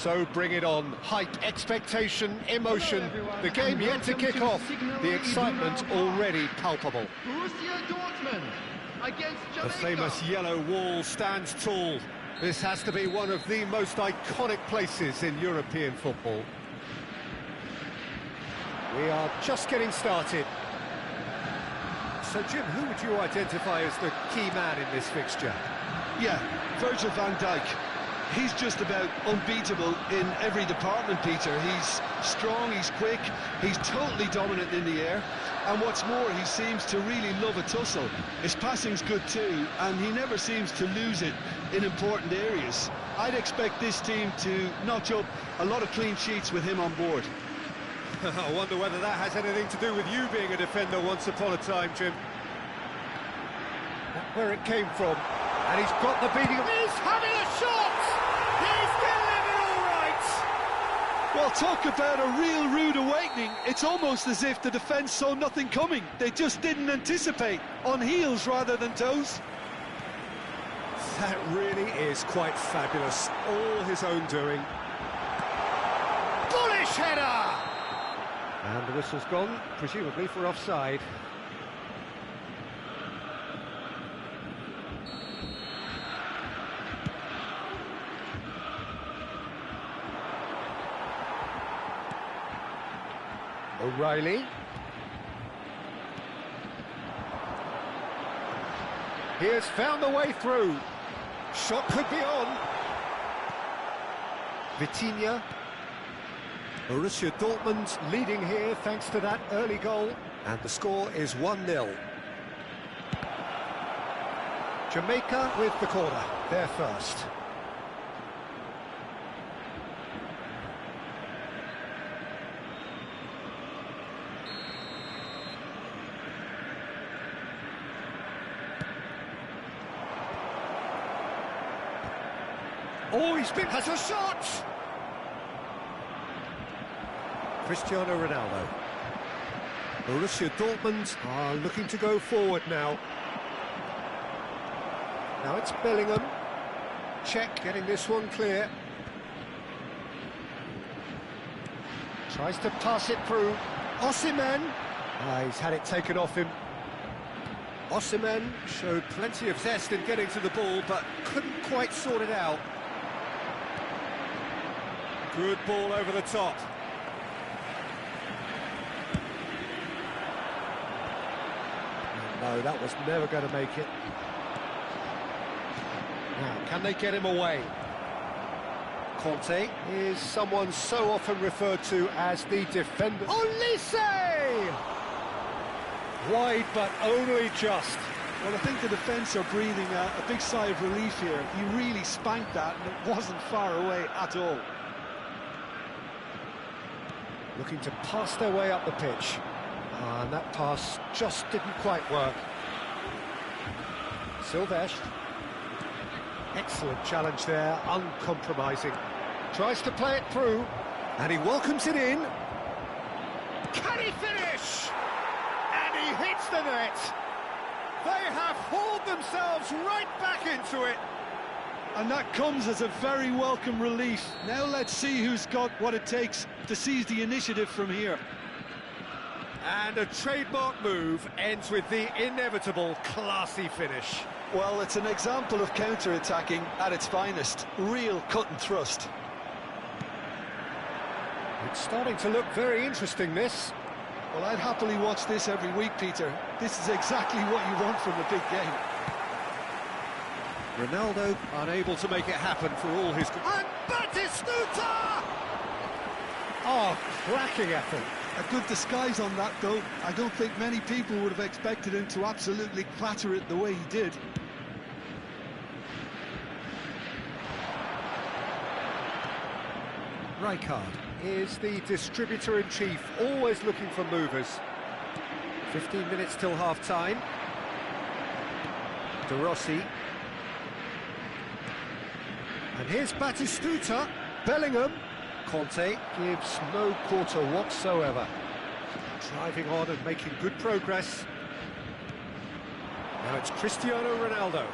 So bring it on. Hype, expectation, emotion. The game yet to kick off. The excitement already palpable. Borussia Dortmund against The Jamaica. famous yellow wall stands tall. This has to be one of the most iconic places in European football. We are just getting started. So, Jim, who would you identify as the key man in this fixture? Yeah, Virgil van Dijk. He's just about unbeatable in every department, Peter. He's strong, he's quick, he's totally dominant in the air. And what's more, he seems to really love a tussle. His passing's good too, and he never seems to lose it in important areas. I'd expect this team to notch up a lot of clean sheets with him on board. I wonder whether that has anything to do with you being a defender once upon a time, Jim. Where it came from. And he's got the beating of... He's having a shot! He's getting it all right! Well, talk about a real rude awakening. It's almost as if the defence saw nothing coming. They just didn't anticipate, on heels rather than toes. That really is quite fabulous. All his own doing. Bullish header! And the whistle's gone, presumably for offside. O'Reilly. He has found the way through. Shot could be on. Vitinha. Borussia Dortmund leading here thanks to that early goal. And the score is 1-0. Jamaica with the corner. They're first. Oh, has a shot! Cristiano Ronaldo. Borussia Dortmund are looking to go forward now. Now it's Bellingham. Check, getting this one clear. Tries to pass it through. Osimhen. He's had it taken off him. Osimhen showed plenty of zest in getting to the ball, but couldn't quite sort it out. Good ball over the top. No, that was never going to make it. Now, can they get him away? Conte is someone so often referred to as the defender. Olise! Wide, but only just. Well, I think the defence are breathing a big sigh of relief here. He really spanked that, and it wasn't far away at all. Looking to pass their way up the pitch. And that pass just didn't quite work. Silvestre. Excellent challenge there, uncompromising. Tries to play it through, and he welcomes it in. Can he finish? And he hits the net. They have hauled themselves right back into it. And that comes as a very welcome relief. Now let's see who's got what it takes to seize the initiative from here. And a trademark move ends with the inevitable classy finish. Well, it's an example of counter-attacking at its finest. Real cut and thrust. It's starting to look very interesting, this. Well, I'd happily watch this every week, Peter. This is exactly what you want from a big game. Ronaldo unable to make it happen for all his... And Batistuta! Oh, cracking effort. A good disguise on that, though. I don't think many people would have expected him to absolutely clatter it the way he did. Rijkaard is the distributor-in-chief, always looking for movers. 15 minutes till half-time. De Rossi. And here's Batistuta. Bellingham. Conte gives no quarter whatsoever. Driving on and making good progress. Now it's Cristiano Ronaldo.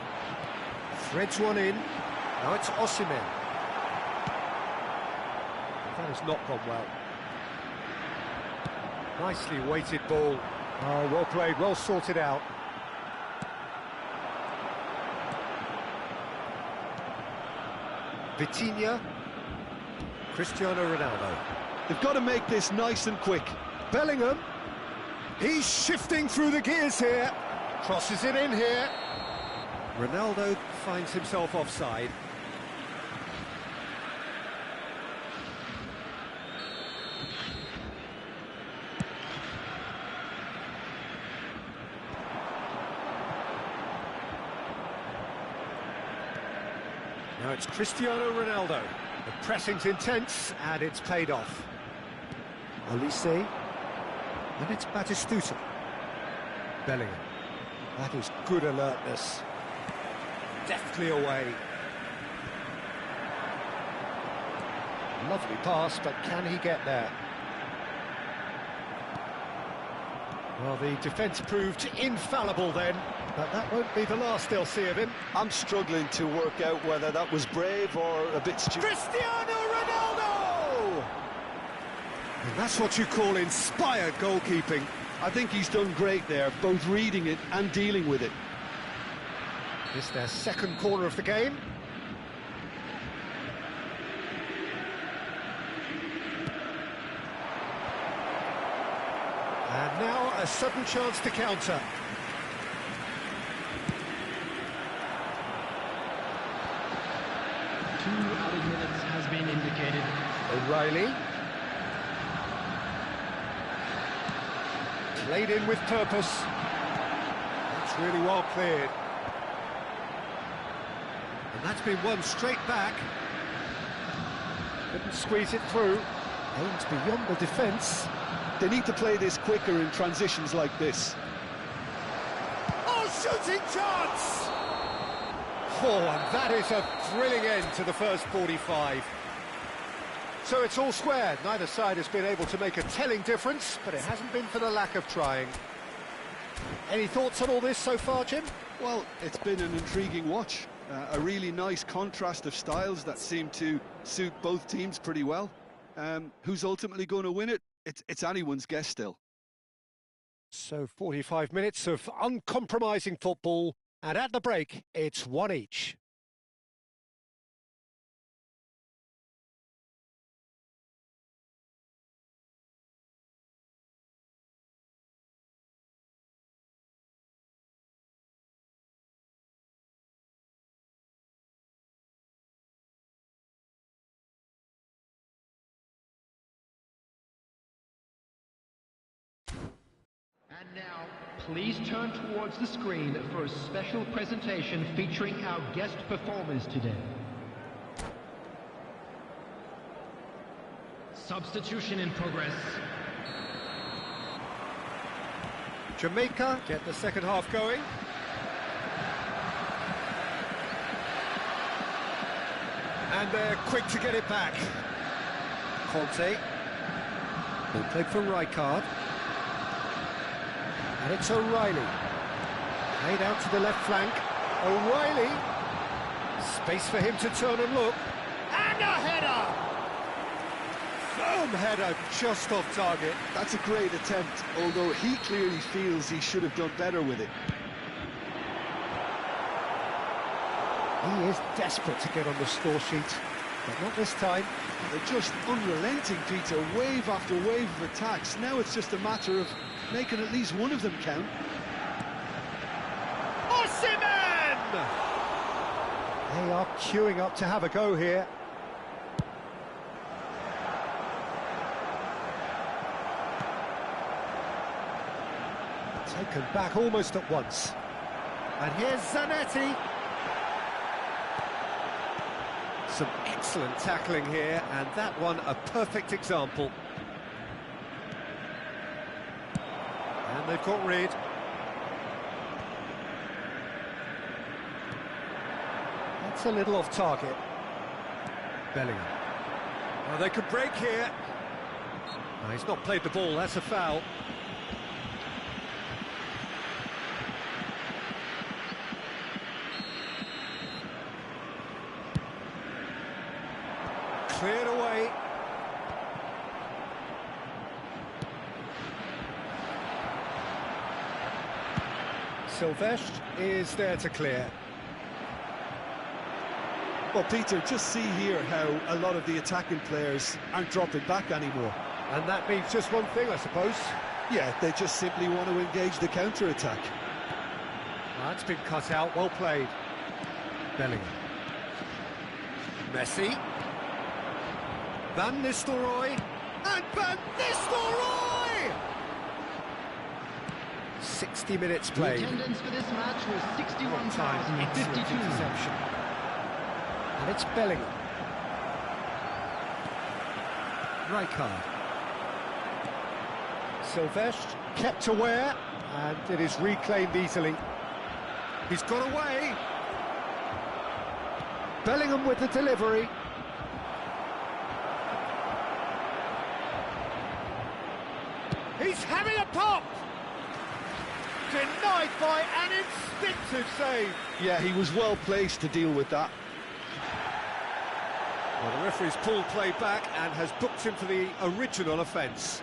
Threads one in. Now it's Osimhen. That has not gone well. Nicely weighted ball. Oh, well played, well sorted out. Vitinha. Cristiano Ronaldo. They've got to make this nice and quick. Bellingham. He's shifting through the gears here. Crosses it in here. Ronaldo finds himself offside. Now it's Cristiano Ronaldo. The pressing's intense, and it's paid off. Olise, and it's Batistuta. Bellingham. That is good alertness. Deftly away. Lovely pass, but can he get there? Well, the defence proved infallible then, but that won't be the last they'll see of him. I'm struggling to work out whether that was brave or a bit stupid. Cristiano Ronaldo! And that's what you call inspired goalkeeping. I think he's done great there, both reading it and dealing with it. It's their second corner of the game. And now a sudden chance to counter. Two added minutes has been indicated. O'Reilly. Played in with purpose. That's really well cleared. And that's been won straight back. Couldn't squeeze it through. Aims beyond the defence. They need to play this quicker in transitions like this. Oh, shooting chance! Oh, and that is a thrilling end to the first 45. So it's all square. Neither side has been able to make a telling difference, but it hasn't been for the lack of trying. Any thoughts on all this so far, Jim? Well, it's been an intriguing watch. A really nice contrast of styles that seem to suit both teams pretty well. Who's ultimately going to win it? It's anyone's guess still. So 45 minutes of uncompromising football, and at the break, it's one each. And now, please turn towards the screen for a special presentation featuring our guest performers today. Substitution in progress. Jamaica get the second half going. And they're quick to get it back. Conte. Ball played for Rijkaard. And it's O'Reilly. Played out to the left flank. O'Reilly. Space for him to turn and look. And a header! Firm header, just off target. That's a great attempt, although he clearly feels he should have done better with it. He is desperate to get on the score sheet, but not this time. They're just unrelenting, Peter, wave after wave of attacks. Now it's just a matter of making at least one of them count. Osimhen! They are queuing up to have a go here. Taken back almost at once. And here's Zanetti. Some excellent tackling here, and that one a perfect example. And they've got rid. That's a little off target. Bellingham. Now they could break here. No, he's not played the ball, that's a foul. Cleared away. Silvestre is there to clear. Well, Peter, just see here how a lot of the attacking players aren't dropping back anymore. And that means just one thing, I suppose. Yeah, they just simply want to engage the counter-attack. That's been cut out, well played. Bellingham. Messi. Van Nistelrooy. And Van Nistelrooy! 60 minutes The played. attendance for this match was Excellent 61,052. interception. And it's Bellingham. Rijkaard. Silvestre kept aware, and it is reclaimed easily. He's got away. Bellingham with the delivery. He's having a pop! Denied by an instinctive save. Yeah, he was well placed to deal with that. Well, the referee's pulled play back and has booked him for the original offence.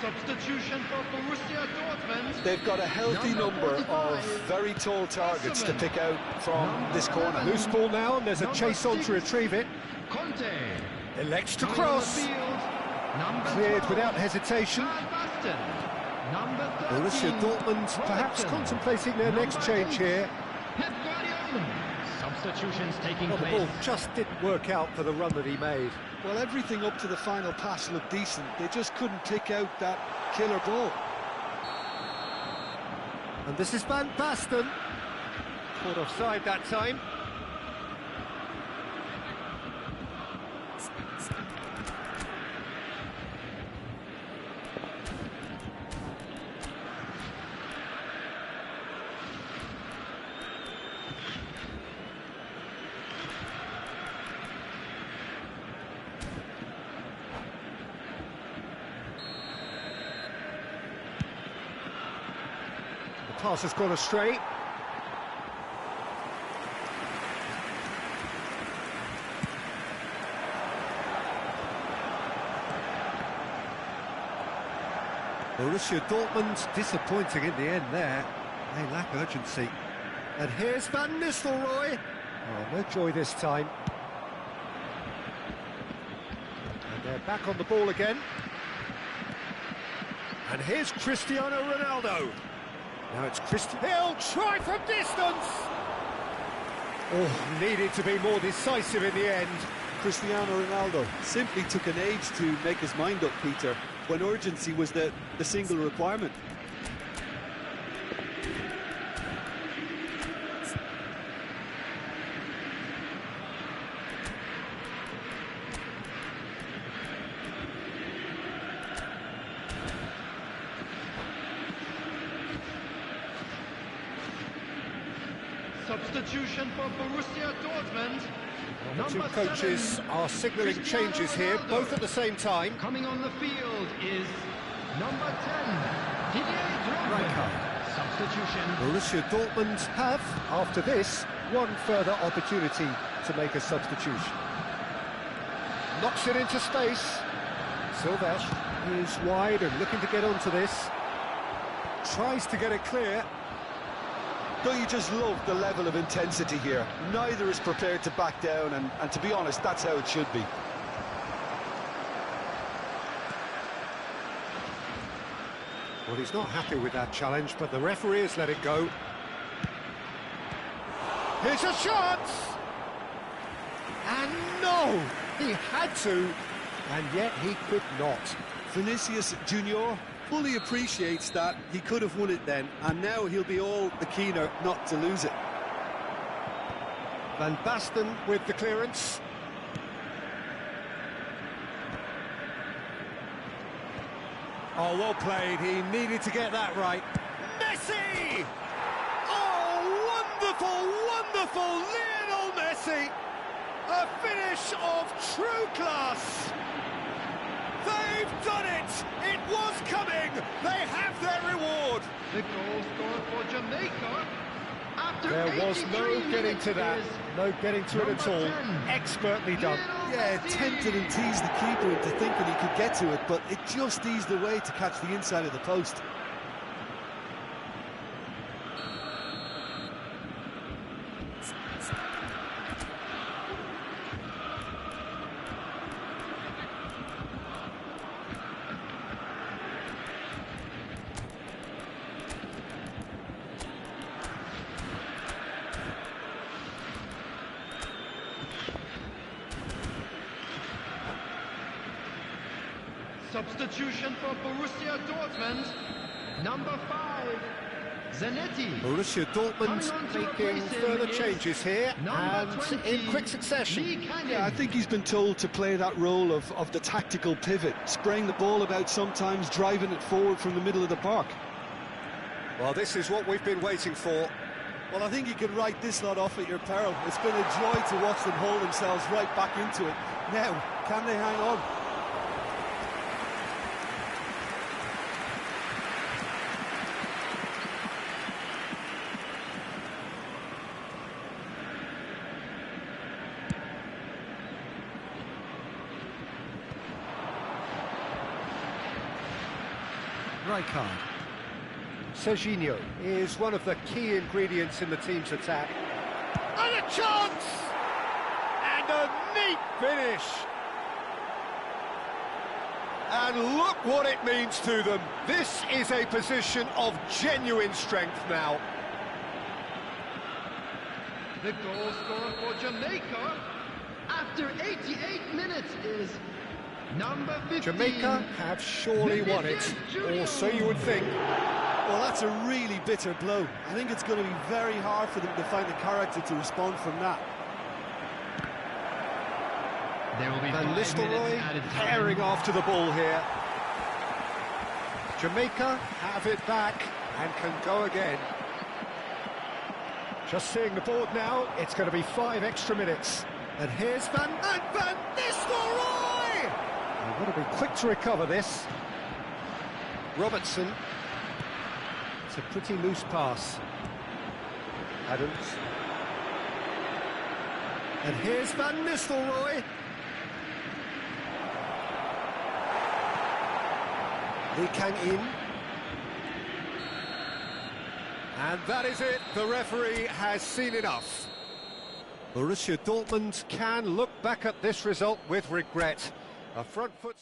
Substitution for Borussia Dortmund. They've got a healthy number of very tall targets to pick out from this corner. Loose ball now, and there's a chase on to retrieve it. Conte. Elects to Coming on the cross. field, number Cleared 12, without hesitation. Van Basten. Number 13, Borussia Dortmund perhaps Robertson. contemplating their next change here. Pep Guardiola. Substitutions taking Well, the place. ball just didn't work out for the run that he made. Well, everything up to the final pass looked decent. They just couldn't pick out that killer ball. And this is Van Basten. Caught offside that time. Pass has gone astray. Borussia Dortmund disappointing in the end there. They lack urgency. And here's Van Nistelrooy. Oh, no joy this time. And they're back on the ball again. And here's Cristiano Ronaldo. Now it's He'll try from distance! Oh, needed to be more decisive in the end. Cristiano Ronaldo simply took an age to make his mind up, Peter, when urgency was the single requirement. Substitution for Borussia Dortmund. The two Number coaches 7, are signalling Cristiano changes here, Ronaldo. both at the same time. Coming on the field is number 10, Didier Drogba. Rijkaard. Substitution. Borussia Dortmund have, after this, one further opportunity to make a substitution. Knocks it into space. Silvestre is wide and looking to get onto this. Tries to get it clear. Don't you just love the level of intensity here? Neither is prepared to back down, and to be honest, that's how it should be. Well, he's not happy with that challenge, but the referee has let it go. Here's a shot! And no! He had to, and yet he could not. Vinicius Junior fully appreciates that he could have won it then, and now he'll be all the keener not to lose it. Van Basten with the clearance. Oh, well played. He needed to get that right. Messi! Oh, wonderful, wonderful Lionel Messi! A finish of true class. They've done it! It was coming! They have their reward! The goal scorer for Jamaica. After There was no 83 getting to that, is no getting to it at all. number 10, Expertly done. Yeah, tempted and teased the keeper into thinking he could get to it, but it just eased away to catch the inside of the post. Substitution for Borussia Dortmund. Number 5, Zanetti. Borussia Dortmund Coming on to making replace him further is changes here, number and 20, in quick succession. Lee Canyon. Yeah, I think he's been told to play that role of the tactical pivot, spraying the ball about sometimes, driving it forward from the middle of the park. Well, this is what we've been waiting for. Well, I think you can write this lot off at your peril. It's been a joy to watch them haul themselves right back into it. Now, can they hang on? Rijkaard. Serginho is one of the key ingredients in the team's attack. And a chance! And a neat finish! And look what it means to them. This is a position of genuine strength now. The goal scorer for Jamaica after 88 minutes is number 15. Jamaica have surely won it, or so you would think. Well, that's a really bitter blow. I think it's going to be very hard for them to find the character to respond from that. There will be Van 5 minutes Nistelrooy added tearing time. after the ball here. Jamaica have it back and can go again. Just seeing the board now, it's going to be 5 extra minutes. And here's Van Nistelrooy! They've got to be quick to recover this. Robertson. It's a pretty loose pass. Adams. And here's Van Nistelrooy. Lee Kang in. And that is it. The referee has seen enough. Borussia Dortmund can look back at this result with regret. A front foot...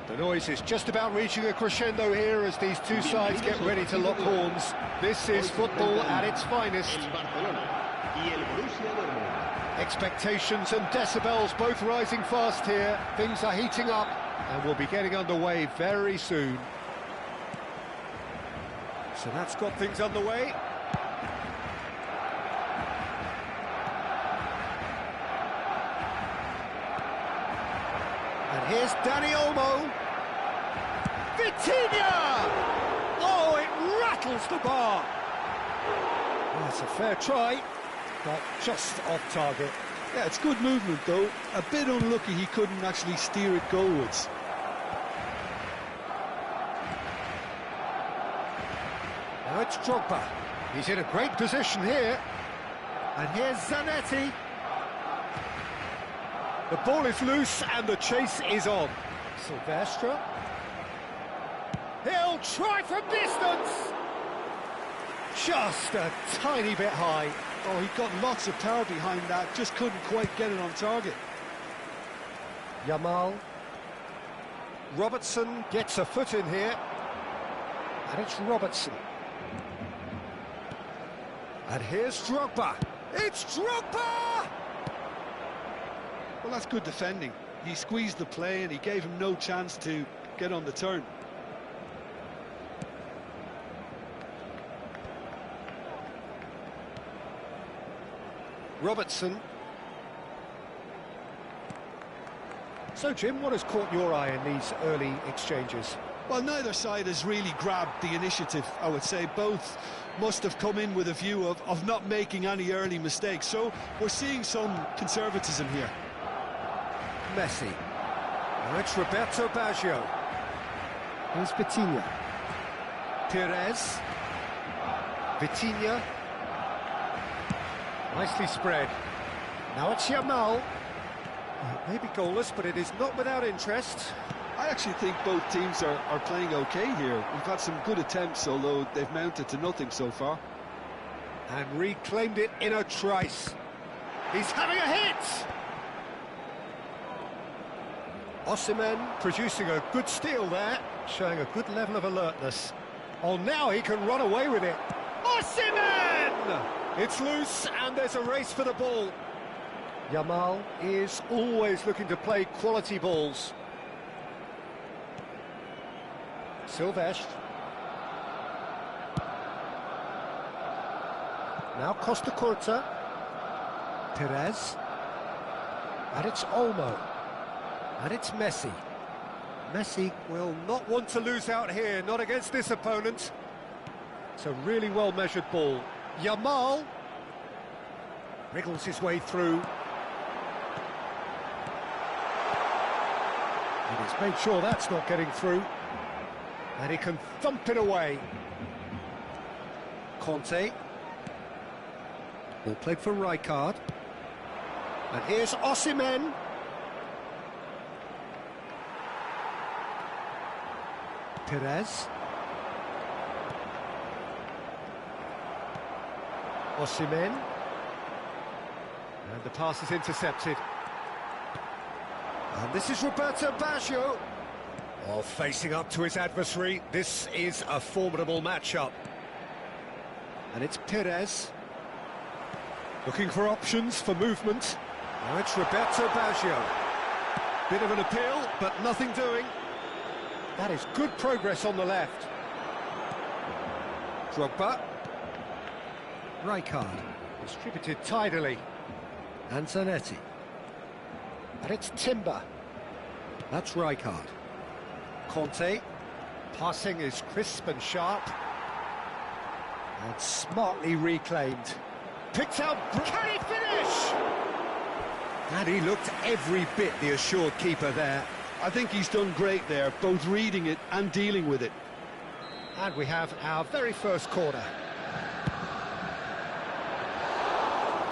The noise is just about reaching a crescendo here as these two sides get ready to lock horns. This is football at its finest. Expectations and decibels both rising fast here. Things are heating up and we'll be getting underway very soon. So that's got things underway. And here's Dani Olmo. Vitinha! Oh, it rattles the bar. That's a fair try, but just off target. Yeah, it's good movement though. A bit unlucky he couldn't actually steer it goalwards. Now it's Drogba. He's in a great position here. And here's Zanetti. The ball is loose and the chase is on. Silvestre. He'll try from distance. Just a tiny bit high. Oh, he got lots of power behind that, just couldn't quite get it on target. Yamal. Robertson gets a foot in here. And it's Robertson. And here's Drogba. It's Drogba! Well, that's good defending. He squeezed the play and he gave him no chance to get on the turn. Robertson. So, Jim, what has caught your eye in these early exchanges? Well, neither side has really grabbed the initiative, I would say. Both must have come in with a view of not making any early mistakes. So we're seeing some conservatism here. Messi. Now it's Roberto Baggio. Here's Vitinha. Perez. Vitinha. Nicely spread. Now it's Yamal. It may be goalless, but it is not without interest. I actually think both teams are playing okay here. We've had some good attempts, although they've mounted to nothing so far. And reclaimed it in a trice. He's having a hit! Osimhen producing a good steal there, showing a good level of alertness. Oh, now he can run away with it. Osimhen! It's loose and there's a race for the ball. Yamal is always looking to play quality balls. Silvestre. Now Costa Curta. Perez. And it's Olmo. And it's Messi. Messi will not want to lose out here, not against this opponent. It's a really well-measured ball. Yamal wriggles his way through. And he's made sure that's not getting through. And he can thump it away. Conte. Ball played for Rijkaard. And here's Osimhen. Perez. Osimhen. And the pass is intercepted. And this is Roberto Baggio. Oh, facing up to his adversary. This is a formidable matchup. And it's Perez. Looking for options for movement. Now it's Roberto Baggio. Bit of an appeal, but nothing doing. That is good progress on the left. Drogba. Rijkaard. Distributed tidily. And Zanetti. And it's Timber. That's Rijkaard. Conte. Passing is crisp and sharp. And smartly reclaimed. Picked out. Can he finish? And he looked every bit the assured keeper there. I think he's done great there, both reading it and dealing with it. And we have our very first corner.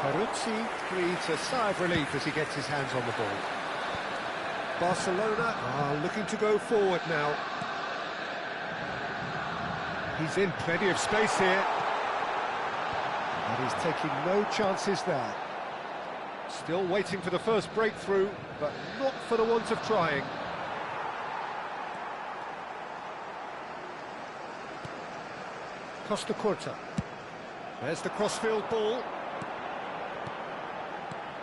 Peruzzi breathes a sigh of relief as he gets his hands on the ball. Barcelona are looking to go forward now. He's in plenty of space here. And he's taking no chances there. Still waiting for the first breakthrough, but not for the want of trying. Costa Curta. There's the crossfield ball.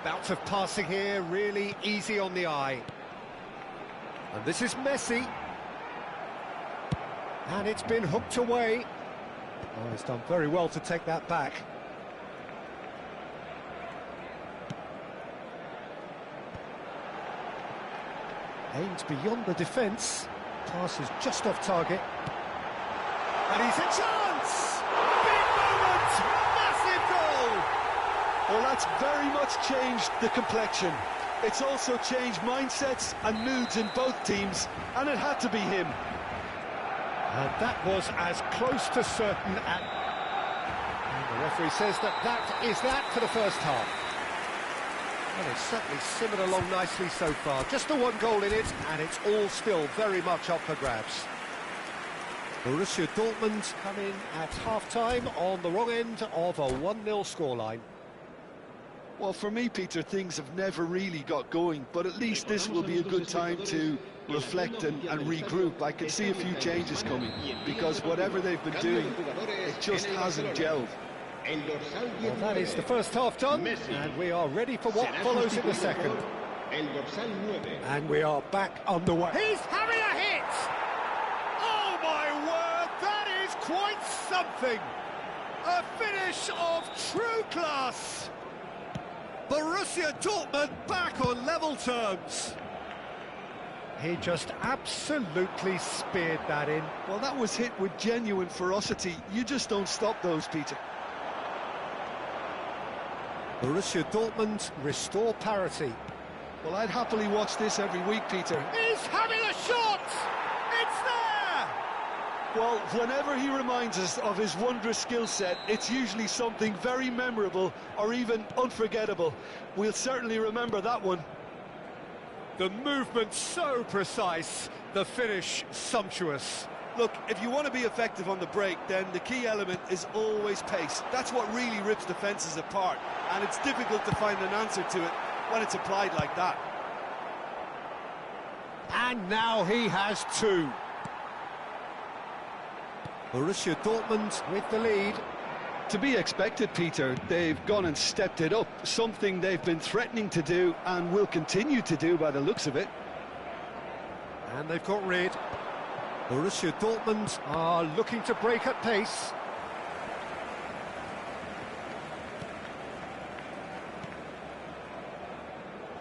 Bout of passing here, really easy on the eye. And this is Messi. And it's been hooked away. Oh, he's done very well to take that back. Aims beyond the defence. Pass is just off target. And he's a chance! Big moment! Massive goal! Well, that's very much changed the complexion. It's also changed mindsets and moods in both teams, and it had to be him. And that was as close to certain. And the referee says that is that for the first half. Well, it's certainly simmered along nicely so far. Just the one goal in it, and it's all still very much up for grabs. Borussia Dortmund come in at half-time on the wrong end of a 1-0 scoreline. Well, for me, Peter, things have never really got going, but at least this will be a good time to reflect and regroup. I can see a few changes coming, because whatever they've been doing, it just hasn't gelled. Well, that is the first half done, and we are ready for what follows in the second. And we are back underway. He's having a hit! Oh my word, that is quite something! A finish of true class! Borussia Dortmund back on level terms. He just absolutely speared that in. Well, that was hit with genuine ferocity. You just don't stop those, Peter. Borussia Dortmund restore parity. Well, I'd happily watch this every week, Peter. He's having a shot! It's there! Well, whenever he reminds us of his wondrous skill set, it's usually something very memorable or even unforgettable. We'll certainly remember that one. The movement so precise, the finish sumptuous. Look, if you want to be effective on the break, then the key element is always pace. That's what really rips defences apart, and it's difficult to find an answer to it when it's applied like that. And now he has two. Borussia Dortmund with the lead. To be expected, Peter. They've gone and stepped it up, something they've been threatening to do and will continue to do by the looks of it. And they've got rid. Borussia Dortmund are looking to break at pace.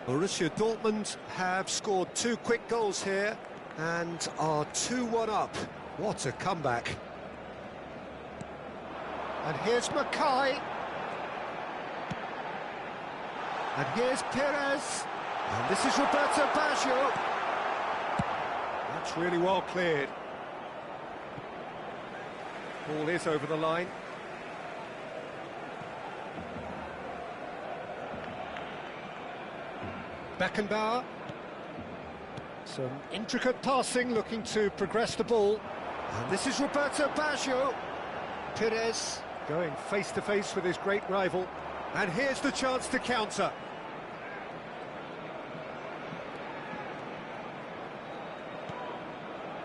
Borussia Dortmund have scored two quick goals here. And are 2-1 up. What a comeback. And here's Mackay. And here's Perez. And this is Roberto Baggio. That's really well cleared. Ball is over the line. Beckenbauer. Some intricate passing, looking to progress the ball. And this is Roberto Baggio. Perez going face-to-face with his great rival. And here's the chance to counter.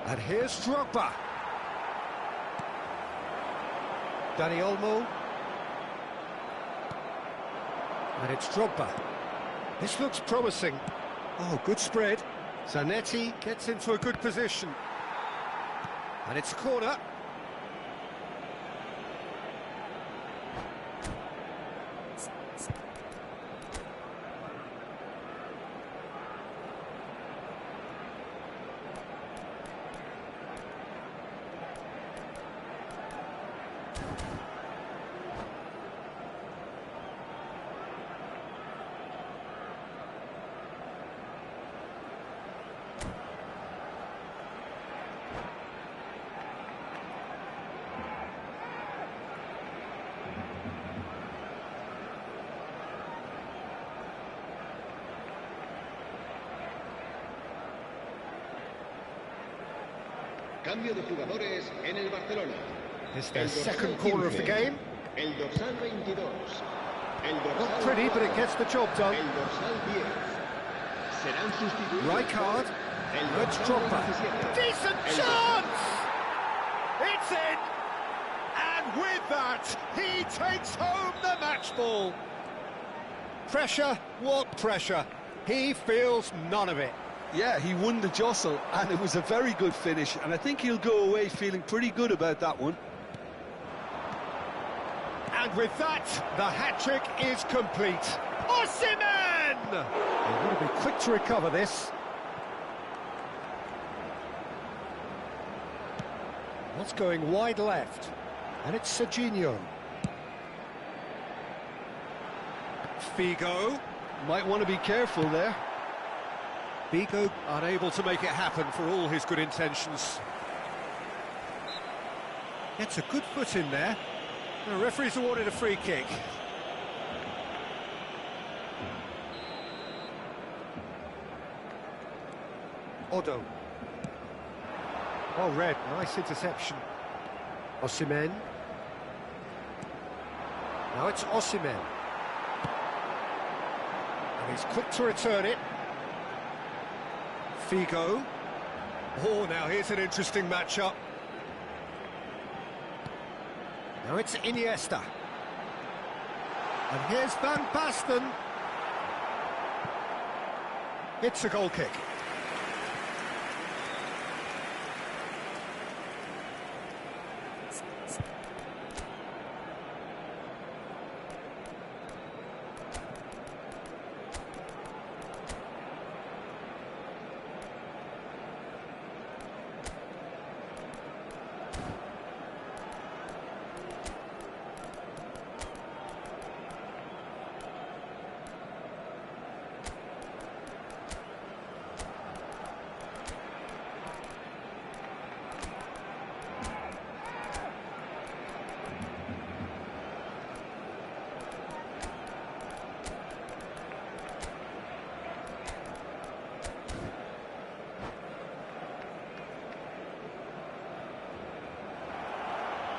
And here's Drogba. Dani Olmo. And it's Drogba. This looks promising. Oh, good spread. Zanetti gets into a good position. And it's a corner. Cambio de jugadores en el Barcelona. It's their second corner of the game. El dorsal 22. El dorsal Not pretty, but it gets the job done. El dorsal 10. Serán sustituidos. Rijkaard. It's Drogba. Decent chance! It's in! And with that, he takes home the match ball. Pressure? What pressure? He feels none of it. Yeah, he won the jostle, and it was a very good finish, and I think he'll go away feeling pretty good about that one. And with that, the hat-trick is complete. Osimhen! They've got to be quick to recover this. What's going wide left? And it's Serginho. Figo. Might want to be careful there. Figo unable to make it happen for all his good intentions. Gets a good foot in there. The referee's awarded a free kick. Odo. Oh, Red, nice interception. Osimhen. Now it's Osimhen. And he's quick to return it. Figo. Oh, now here's an interesting matchup. Now it's Iniesta. And here's Van Basten. It's a goal kick.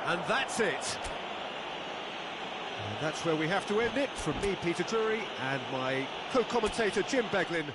And that's it. And that's where we have to end it. From me, Peter Drury, and my co-commentator, Jim Beglin.